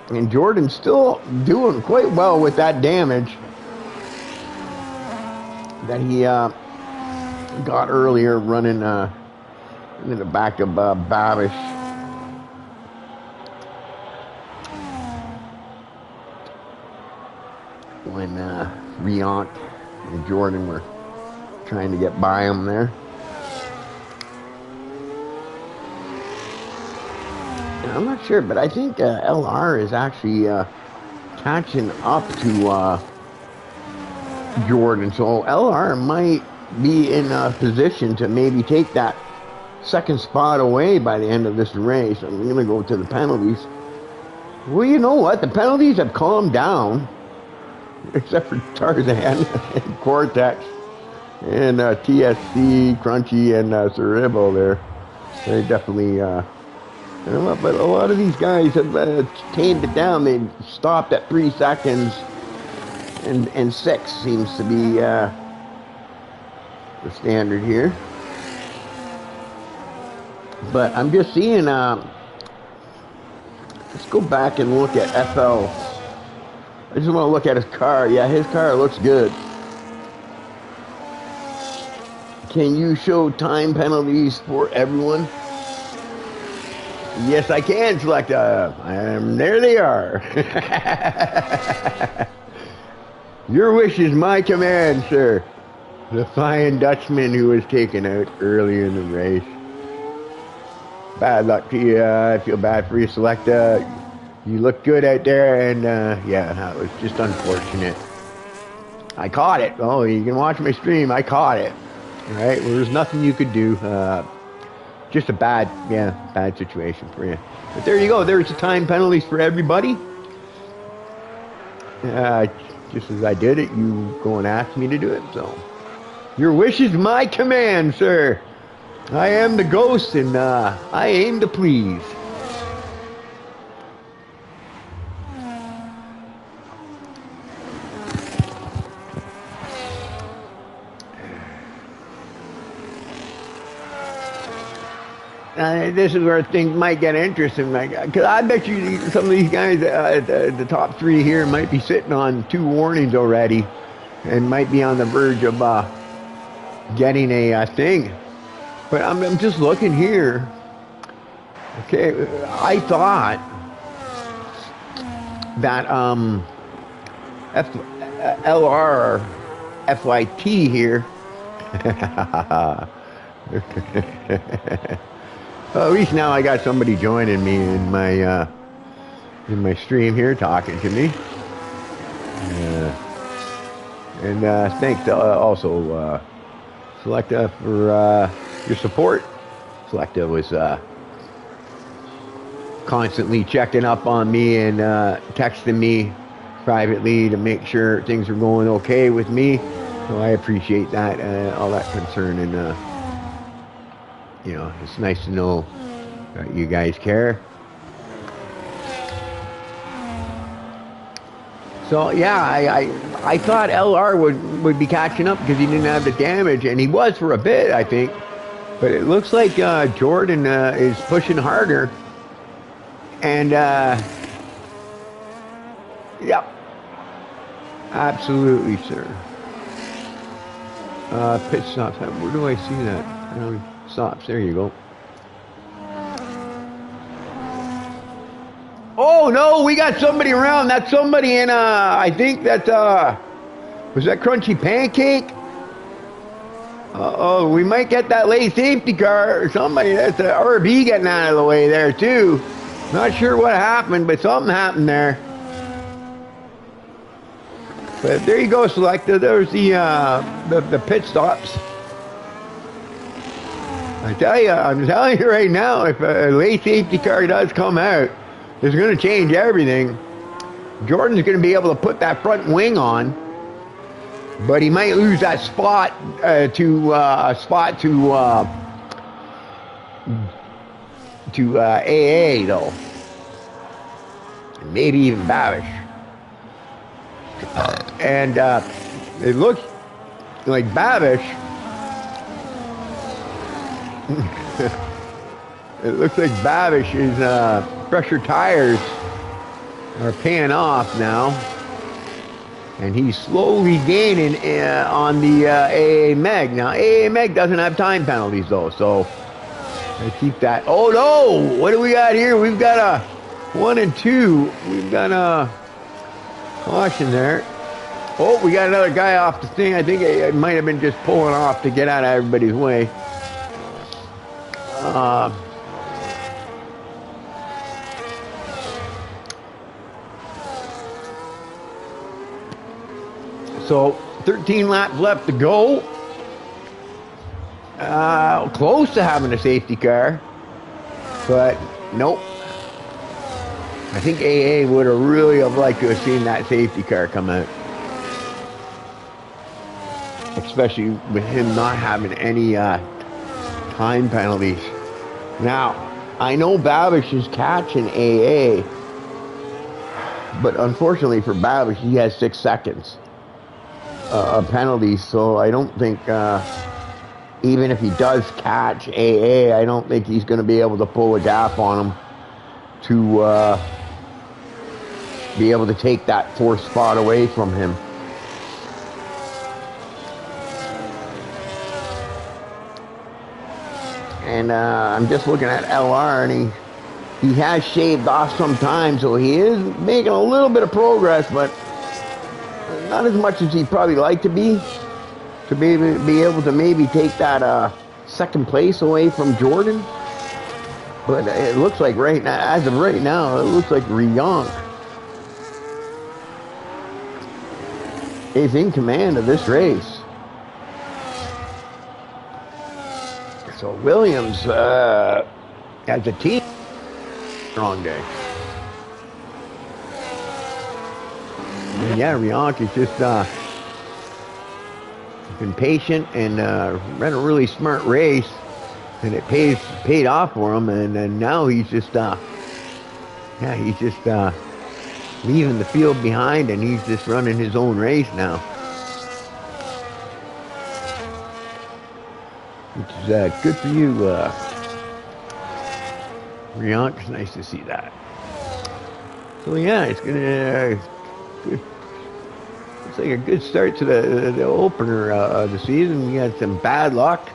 A: And Jordan's still doing quite well with that damage that he got earlier running into the back of Babish. When Riant and Jordan were trying to get by him there. I'm not sure, but I think LR is actually catching up to Jordan. So LR might be in a position to maybe take that second spot away by the end of this race. I'm going to go to the penalties. Well, you know what? The penalties have calmed down, except for Tarzan and Cortex and TSC, Crunchy, and Cerebro there. They definitely... but a lot of these guys have tamed it down. They stopped at 3 seconds, and 6 seems to be the standard here. But I'm just seeing, let's go back and look at FL. I just want to look at his car. Yeah, his car looks good. Can you show time penalties for everyone? Yes, I can, Selecta. There they are. Your wish is my command, sir. The fine Dutchman who was taken out early in the race. Bad luck to you. I feel bad for you, Selecta. You look good out there, and yeah, that was just unfortunate. I caught it. Oh, you can watch my stream. I caught it. All right, well, there's nothing you could do. Just a bad situation for you. But there you go. There's the time penalties for everybody. Just as I did it, you go and ask me to do it. So, your wish is my command, sir. I am the ghost, and I aim to please. This is where things might get interesting, because I bet you some of these guys, the top 3 here, might be sitting on 2 warnings already, and might be on the verge of getting a thing. But I'm just looking here. Okay, I thought that LR FYT here. Well, at least now I got somebody joining me in my stream here, talking to me. And thanks also Selecta for your support. Selecta was constantly checking up on me and texting me privately to make sure things are going okay with me. So I appreciate that, all that concern, and you know, it's nice to know that you guys care. So yeah, I thought LR would be catching up because he didn't have the damage, and he was for a bit, I think. But it looks like Jordan is pushing harder, and yep, absolutely, sir. Pit stops. Where do I see that? Stops. There you go. Oh no, we got somebody around. That's somebody in I think that was that Crunchy Pancake? Oh, we might get that late safety car or somebody. That's a RB getting out of the way there too. Not sure what happened, but something happened there. But there you go, Selecta. There's the pit stops. I'm telling you right now, if a late safety car does come out, it's going to change everything. Jordan's going to be able to put that front wing on, but he might lose that spot to AA though, and maybe even Babish. And it looks like Babish. It looks like Babish's pressure tires are paying off now, and he's slowly gaining on the AA Meg. Now AA Meg doesn't have time penalties though, so I keep that. Oh no! What do we got here? We've got a 1 and 2. We've got a caution there. Oh, we got another guy off the thing. I think it might have been just pulling off to get out of everybody's way. So 13 laps left to go. Close to having a safety car, but nope. I think AA would have really liked to have seen that safety car come out, especially with him not having any time penalties. Now, I know Babish is catching AA, but unfortunately for Babish, he has 6 seconds of penalties, so I don't think, even if he does catch AA, I don't think he's going to be able to pull a gap on him to be able to take that 4th spot away from him. And I'm just looking at LR, and he has shaved off some time, so he is making a little bit of progress, but not as much as he'd probably like to be able to maybe take that 2nd place away from Jordan. But it looks like right now, as of right now, it looks like Rionk is in command of this race. So Williams, as a team, strong day. And yeah, Rionk is just been patient and ran a really smart race, and it paid off for him. And now he's just leaving the field behind, and he's just running his own race now, which is good for you, Rionk. It's nice to see that. So yeah, it's gonna good. Looks like a good start to the opener of the season. We had some bad luck.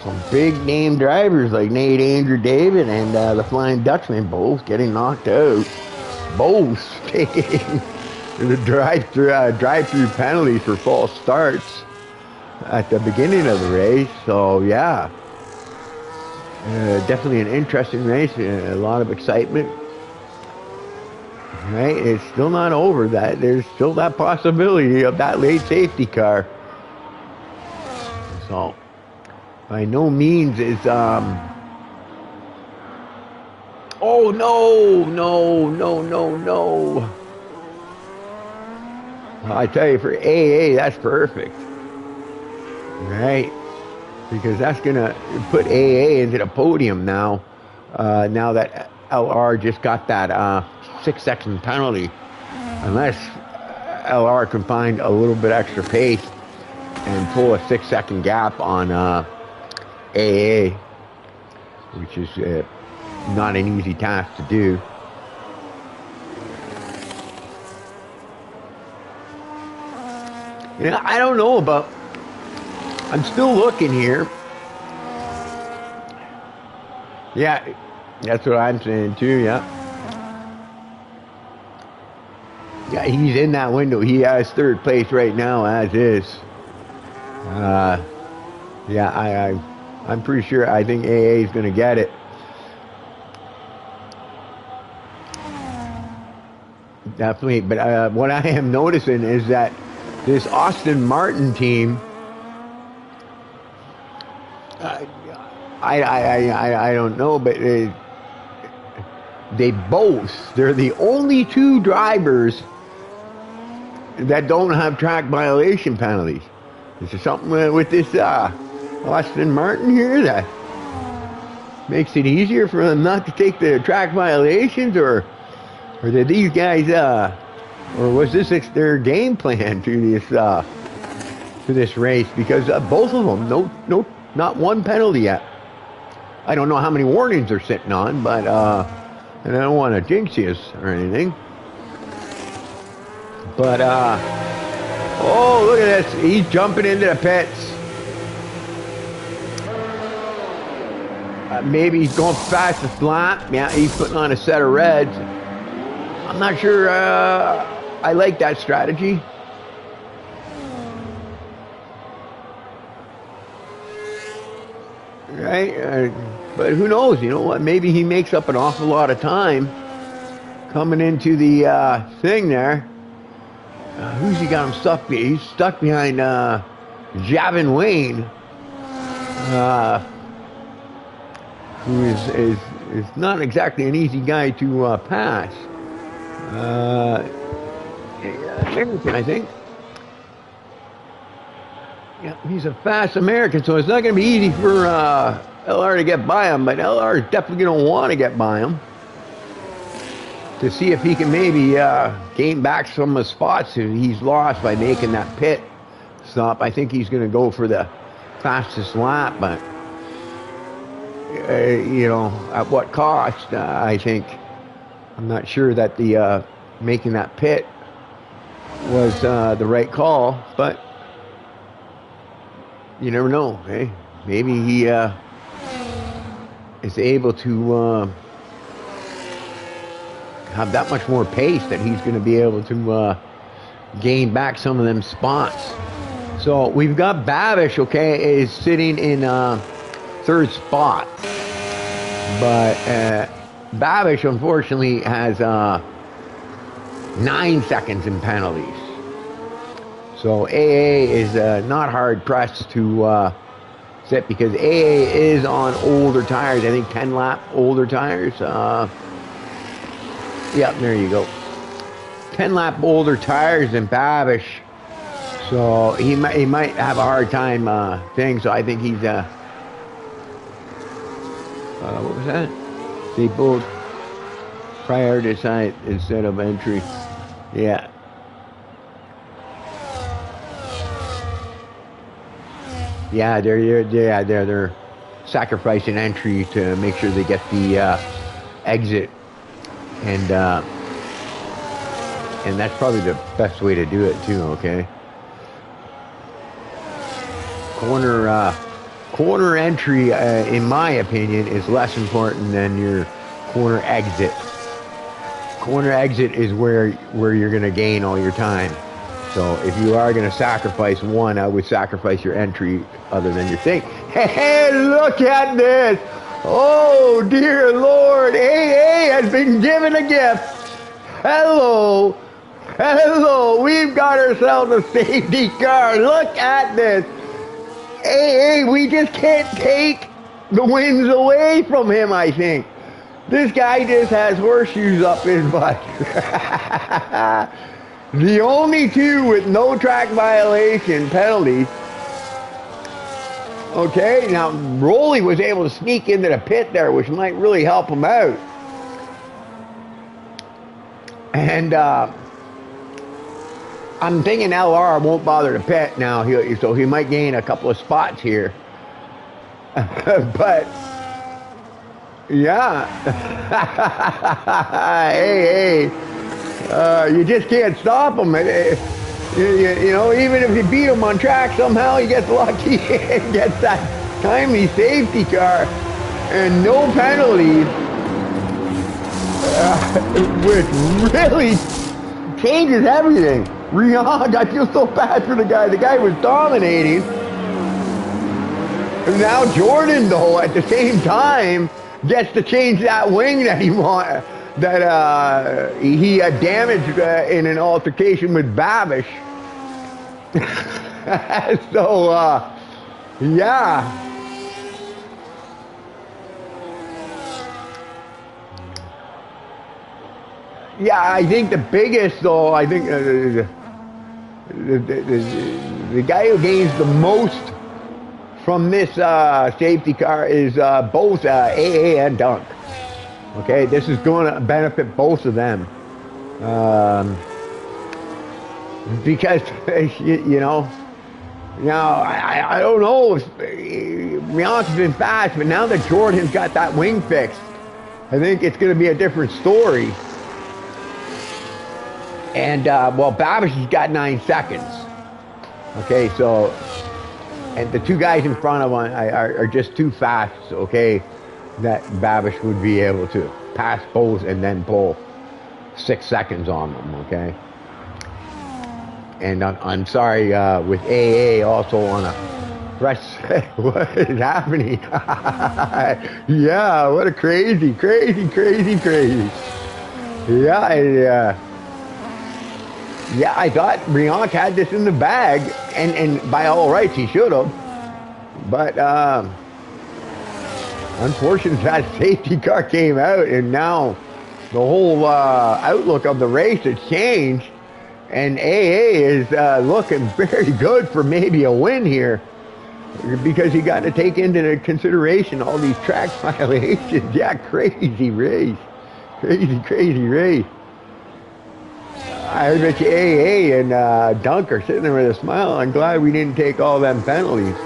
A: Some big name drivers like Nate Andrew David and the Flying Dutchman both getting knocked out. Both taking the drive-through penalty for false starts at the beginning of the race. So yeah, definitely an interesting race. A lot of excitement. Right, it's still not over. That there's still that possibility of that late safety car. So, by no means is oh no! I tell you, for AA, that's perfect. Right, because that's gonna put AA into the podium now. Now that LR just got that 6-second penalty, unless LR can find a little bit extra pace and pull a 6-second gap on AA, which is not an easy task to do. You know, I don't know about, I'm still looking here. Yeah, that's what I'm saying too, yeah. Yeah, he's in that window. He has 3rd place right now, as is. Yeah, I'm pretty sure. I think AA is going to get it. Definitely. But what I am noticing is that this Austin Martin team, I don't know, but they're the only two drivers that don't have track violation penalties. Is there something with this Austin Martin here that makes it easier for them not to take the track violations, or did these guys, or was this their game plan to this race? Because both of them, no, not one penalty yet. I don't know how many warnings they're sitting on, but and I don't want to jinx you or anything. But oh, look at this! He's jumping into the pits. Maybe he's going fastest lap. Yeah, he's putting on a set of reds. I'm not sure I like that strategy. Right? But who knows? You know what? Maybe he makes up an awful lot of time coming into the thing there. Who's he got him stuck? He's stuck behind Javin Wayne. Who is not exactly an easy guy to pass. American, I think. Yeah, he's a fast American, so it's not going to be easy for LR to get by him, but LR is definitely going to want to get by him to see if he can maybe gain back some of the spots that he's lost by making that pit stop. I think he's going to go for the fastest lap, but you know, at what cost? I think I'm not sure that the making that pit was the right call, but you never know. Eh? Maybe he is able to have that much more pace that he's going to be able to gain back some of them spots. So we've got Babish, okay, is sitting in third spot, but Babish unfortunately has 9 seconds in penalties. So AA is not hard pressed to sit, because AA is on older tires. I think 10 lap older tires. Yeah, there you go. 10 lap older tires than Babish. So he might have a hard time thing. So I think he's what was that? They both prioritize instead of entry. Yeah. Yeah, they're sacrificing entry to make sure they get the exit, and that's probably the best way to do it too. Okay. Corner entry, in my opinion, is less important than your corner exit. Corner exit is where you're going to gain all your time. So if you are going to sacrifice one, I would sacrifice your entry other than your thing. Hey, look at this. Oh, dear Lord. AA has been given a gift. Hello. We've got ourselves a safety car. Look at this. AA, we just can't take the wins away from him, I think. This guy just has horseshoes up his butt. The only two with no track violation penalties. Okay, now Rolly was able to sneak into the pit there, which might really help him out. And I'm thinking LR won't bother to pit now, so he might gain a couple of spots here. But yeah, hey, you just can't stop him. You know, even if you beat him on track, somehow he gets lucky and gets that timely safety car and no penalties, which really changes everything. Riyadh, I feel so bad for the guy. The guy was dominating. And now Jordan, though, at the same time, gets to change that wing that he wanted, that he had damaged in an altercation with Babish. So, yeah. Yeah, I think the biggest, though, I think the guy who gains the most from this safety car is both AA and Dunk. Okay, this is going to benefit both of them. Because, you know, now, I don't know if Rihanna's been fast, but now that Jordan's got that wing fixed, I think it's going to be a different story. And, well, Babish has got 9 seconds. Okay, so, and the two guys in front of him are just too fast, okay, that Babish would be able to pass both and then pull 6 seconds on them, okay? And I'm sorry, with AA also on a press, what is happening? Yeah, what a crazy. Yeah, yeah, I thought Rihanna had this in the bag, and by all rights he should have. But unfortunately, that safety car came out, and now the whole outlook of the race has changed. And AA is looking very good for maybe a win here, because you got to take into consideration all these track violations. Yeah, crazy race. I bet you AA and Dunk are sitting there with a smile. I'm glad we didn't take all them penalties,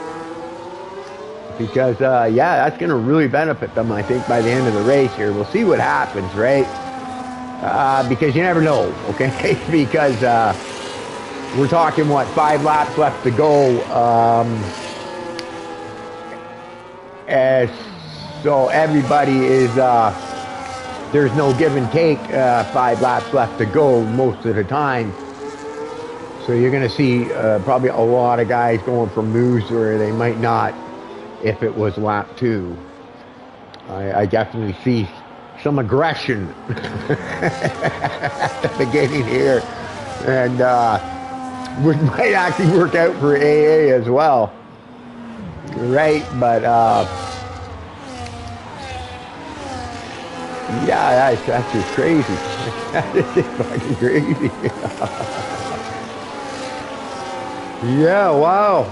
A: because yeah, that's going to really benefit them, I think, by the end of the race here. We'll see what happens, right? Because you never know, okay? Because we're talking, what, 5 laps left to go. So everybody is, there's no give and take, 5 laps left to go most of the time. So you're going to see probably a lot of guys going from moves where they might not if it was lap 2. I definitely see some aggression at the beginning here, and which might actually work out for AA as well, right? But yeah, that's just crazy. That is just fucking crazy. Yeah, wow.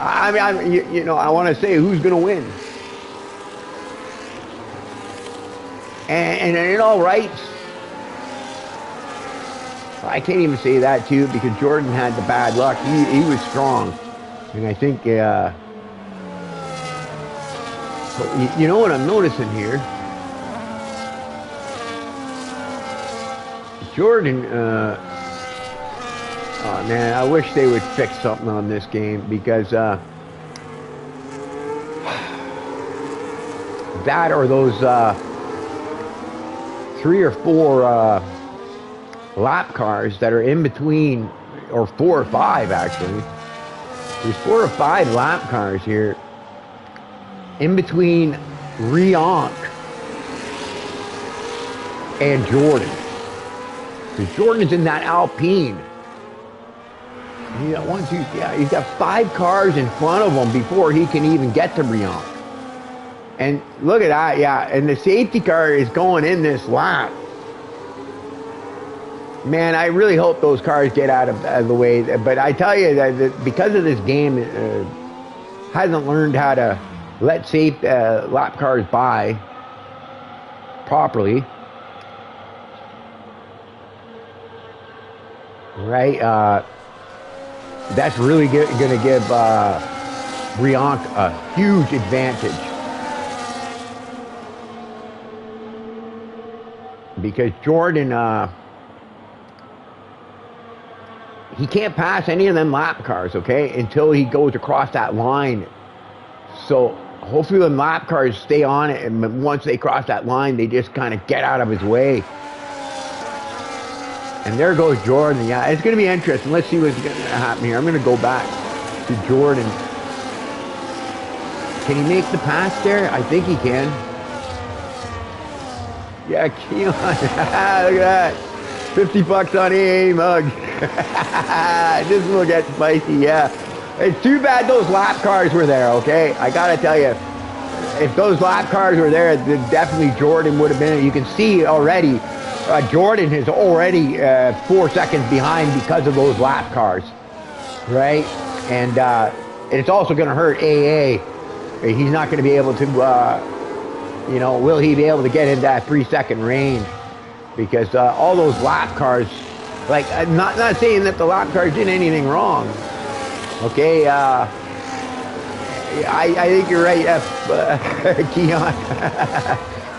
A: I mean, you know, I want to say who's going to win. And in all rights, I can't even say that too, because Jordan had the bad luck. He was strong. And I think, but you know what I'm noticing here? Jordan, oh man, I wish they would fix something on this game, because that or those 3 or 4 lap cars that are in between, or 4 or 5 actually. There's 4 or 5 lap cars here in between Rionk and Jordan. Because Jordan is in that Alpine. He's got 1, 2, yeah, he's got 5 cars in front of him before he can even get to Rionk. And look at that, yeah, and the safety car is going in this lap. Man, I really hope those cars get out of the way. But I tell you that because of this game, hasn't learned how to let safe lap cars by properly. Right? That's really going to give Rionk a huge advantage. Because Jordan, he can't pass any of them lap cars, okay, until he goes across that line. So hopefully the lap cars stay on it, and once they cross that line, they just kind of get out of his way. And there goes Jordan. Yeah, it's going to be interesting. Let's see what's going to happen here. I'm going to go back to Jordan. Can he make the pass there? I think he can. Yeah, Keon. Look at that. 50 bucks on AA mugs. This will get spicy, yeah. It's too bad those lap cars were there, okay? I gotta tell you, if those lap cars were there, then definitely Jordan would have been. You can see already, Jordan is already 4 seconds behind because of those lap cars, right? And it's also going to hurt AA. He's not going to be able to, you know, will he be able to get in that 3-second range? Because all those lap cars, like, not saying that the lap cars did anything wrong, okay? I think you're right, Keon.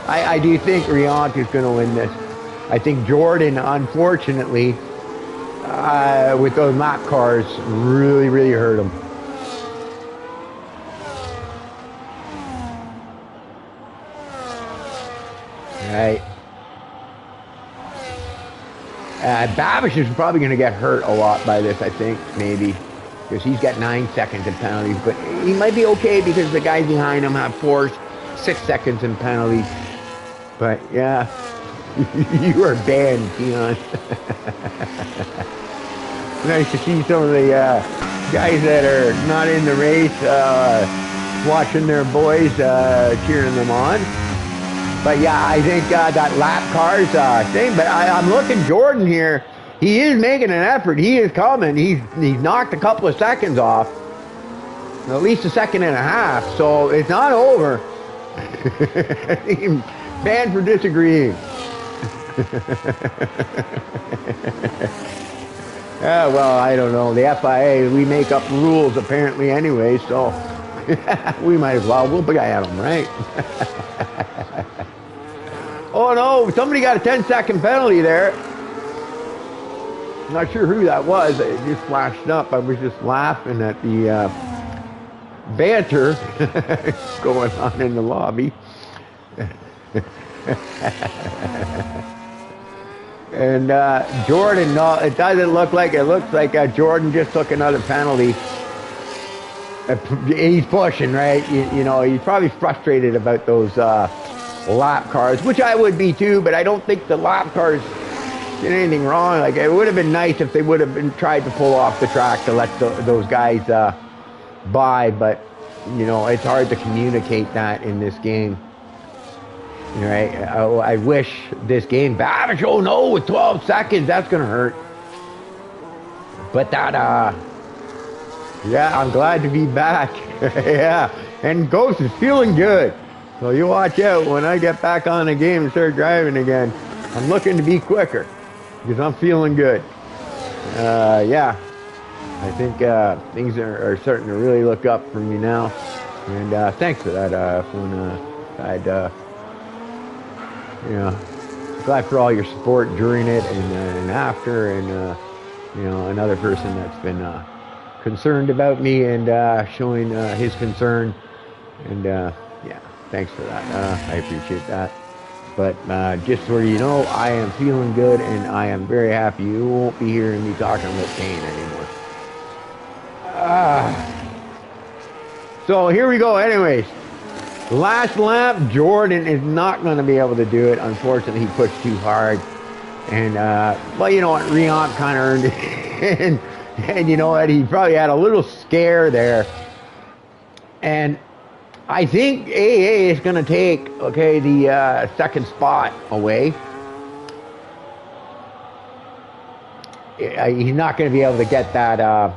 A: I do think Riant is going to win this. I think Jordan, unfortunately, with those lap cars, really hurt him. Right. Babish is probably going to get hurt a lot by this, I think, maybe. Because he's got 9 seconds in penalties. But he might be okay because the guys behind him have 6 seconds in penalties. But, yeah. You are banned, Keon. Nice to see some of the guys that are not in the race watching their boys, cheering them on. But yeah, I think that lap cars thing. But I'm looking Jordan here. He is making an effort. He is coming. He's knocked a couple of seconds off. At least a second and a half. So it's not over. Banned for disagreeing. Well, I don't know. The FIA, we make up rules apparently anyway, so we might as well whoop at them, right? Oh no, somebody got a 10-second penalty there. Not sure who that was. It just flashed up. I was just laughing at the banter going on in the lobby. And Jordan, no, it doesn't look like it. Looks like Jordan just took another penalty. He's pushing, right? You know, he's probably frustrated about those lap cars, which I would be too, but I don't think the lap cars did anything wrong. Like, it would have been nice if they would have been tried to pull off the track to let those guys by, but, you know, it's hard to communicate that in this game. Right? I wish this game, Babish, oh no, with 12 seconds, that's going to hurt. But that, yeah, I'm glad to be back. Yeah, and Ghost is feeling good. So you watch out when I get back on the game and start driving again. I'm looking to be quicker because I'm feeling good. Yeah, I think things are starting to really look up for me now. And thanks for that, you know, glad for all your support during it and after, and you know, another person that's been concerned about me and showing his concern, and yeah, thanks for that. I appreciate that. But just so you know, I am feeling good and I am very happy. You won't be hearing me talking about pain anymore. So here we go. Anyways. Last lap, Jordan is not going to be able to do it. Unfortunately, he pushed too hard. And, well, you know what? Riant kind of earned it. and you know what? He probably had a little scare there. And I think AA is going to take, okay, the second spot away. He's not going to be able to get that,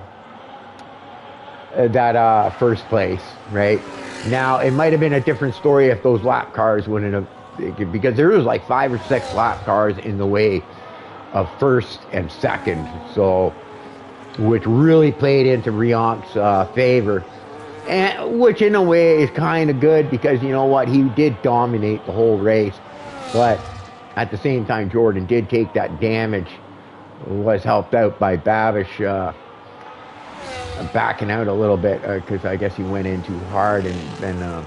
A: first place, right? Now, it might have been a different story if those lap cars wouldn't have, because there was like 5 or 6 lap cars in the way of first and second, so, which really played into Riant's favor, and which in a way is kind of good because, you know what, he did dominate the whole race, but at the same time, Jordan did take that damage, was helped out by Babish, backing out a little bit because I guess he went in too hard and then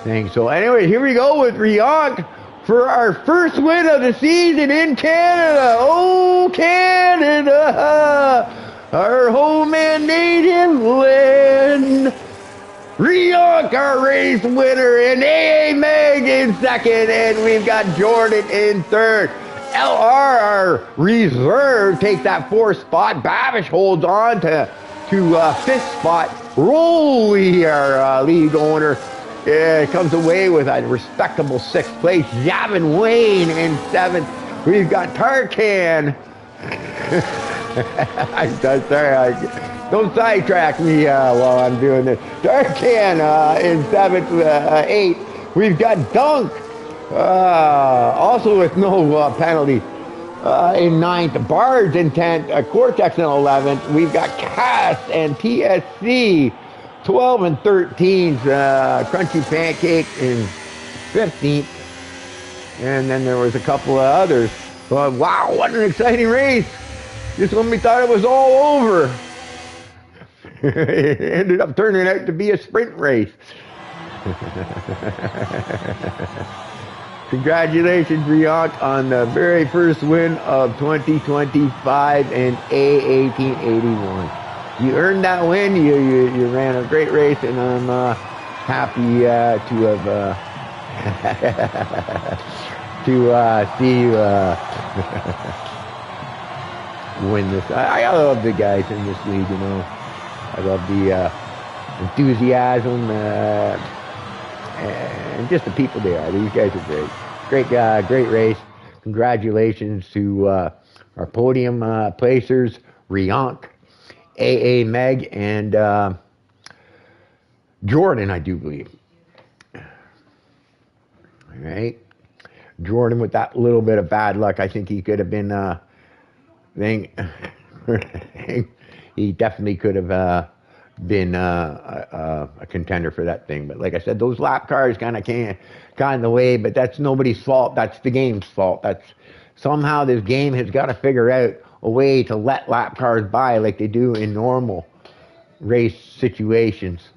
A: thing. So anyway, here we go with Riant for our first win of the season in Canada. Oh, Canada, our home and native land. Riant, our race winner, and AA Meg in second, and we've got Jordan in third. LR, our reserve, takes that 4th spot. Babish holds on to 5th spot. Rolly, our lead owner, comes away with a respectable 6th place. Yavin Wayne in 7th. We've got Tarkan. Don't sidetrack me while I'm doing this. Tarkan in 7th, 8th. We've got Dunk, also with no penalty, in 9th. Bards in 10th. Cortex in 11th. We've got Cass and TSC 12 and 13th. Crunchy Pancake in 15th. And then there was a couple of others. But wow, what an exciting race. Just when we thought it was all over, it ended up turning out to be a sprint race. Congratulations, Riant, on the very first win of 2025 in A1881. You earned that win. You ran a great race, and I'm happy to have see you win this. I love the guys in this league, you know. I love the enthusiasm and just the people they are. These guys are great. Great race. Congratulations to our podium placers, Riant, AA Meg, and Jordan, I do believe. All right. Jordan, with that little bit of bad luck, I think he could have been he definitely could have been a contender for that thing. But like I said, those lap cars kind of got in the way, but that's nobody's fault. That's the game's fault. That's somehow this game has got to figure out a way to let lap cars by like they do in normal race situations.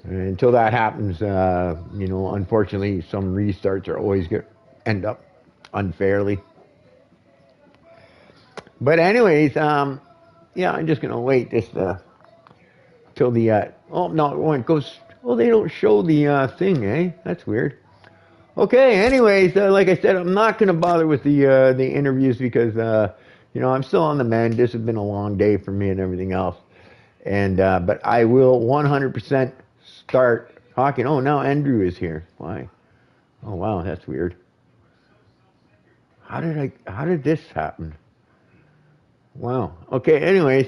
A: And until that happens, you know, unfortunately, some restarts are always going to end up unfairly. But anyways, yeah, I'm just gonna wait this till the oh no, when it goes. Well, they don't show the thing, eh? That's weird. Okay, anyways, like I said, I'm not gonna bother with the interviews because you know, I'm still on the mend. This has been a long day for me and everything else, and but I will 100% start talking. Oh, now Andrew is here. Why? Oh wow, that's weird. How did this happen? Wow. Okay, anyways,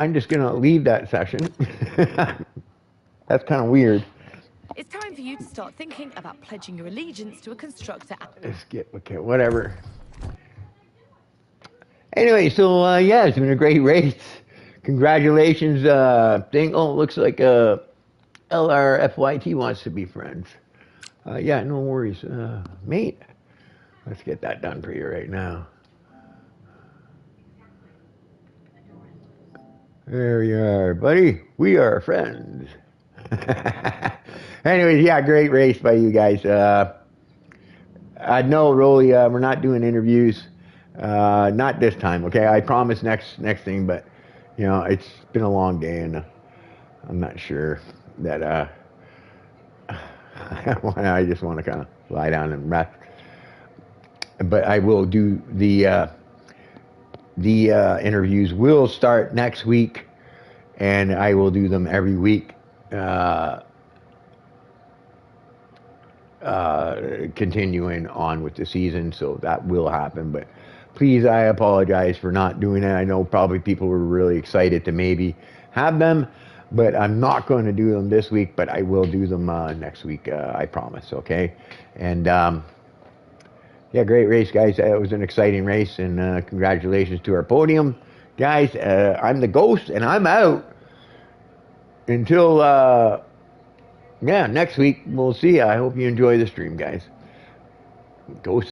A: I'm just going to leave that session. That's kind of weird.
B: It's time for you to start thinking about pledging your allegiance to a constructor.
A: Okay, whatever. Anyway, so yeah, it's been a great race. Congratulations. Thing. Oh, it looks like LRFYT wants to be friends. Yeah, no worries. Mate, let's get that done for you right now. There you are, buddy. We are friends. Anyways, yeah, great race by you guys. No, Rolly, we're not doing interviews. Not this time, okay? I promise next thing, but you know, it's been a long day, and I'm not sure that I just want to kind of lie down and rest. But I will do the interviews will start next week, and I will do them every week, continuing on with the season, so that will happen. But please, I apologize for not doing it. I know probably people were really excited to maybe have them, but I'm not going to do them this week, but I will do them next week, I promise, okay? And yeah, great race, guys. It was an exciting race, and congratulations to our podium. Guys, I'm the Ghost, and I'm out until, yeah, next week. We'll see you. I hope you enjoy the stream, guys. Ghost.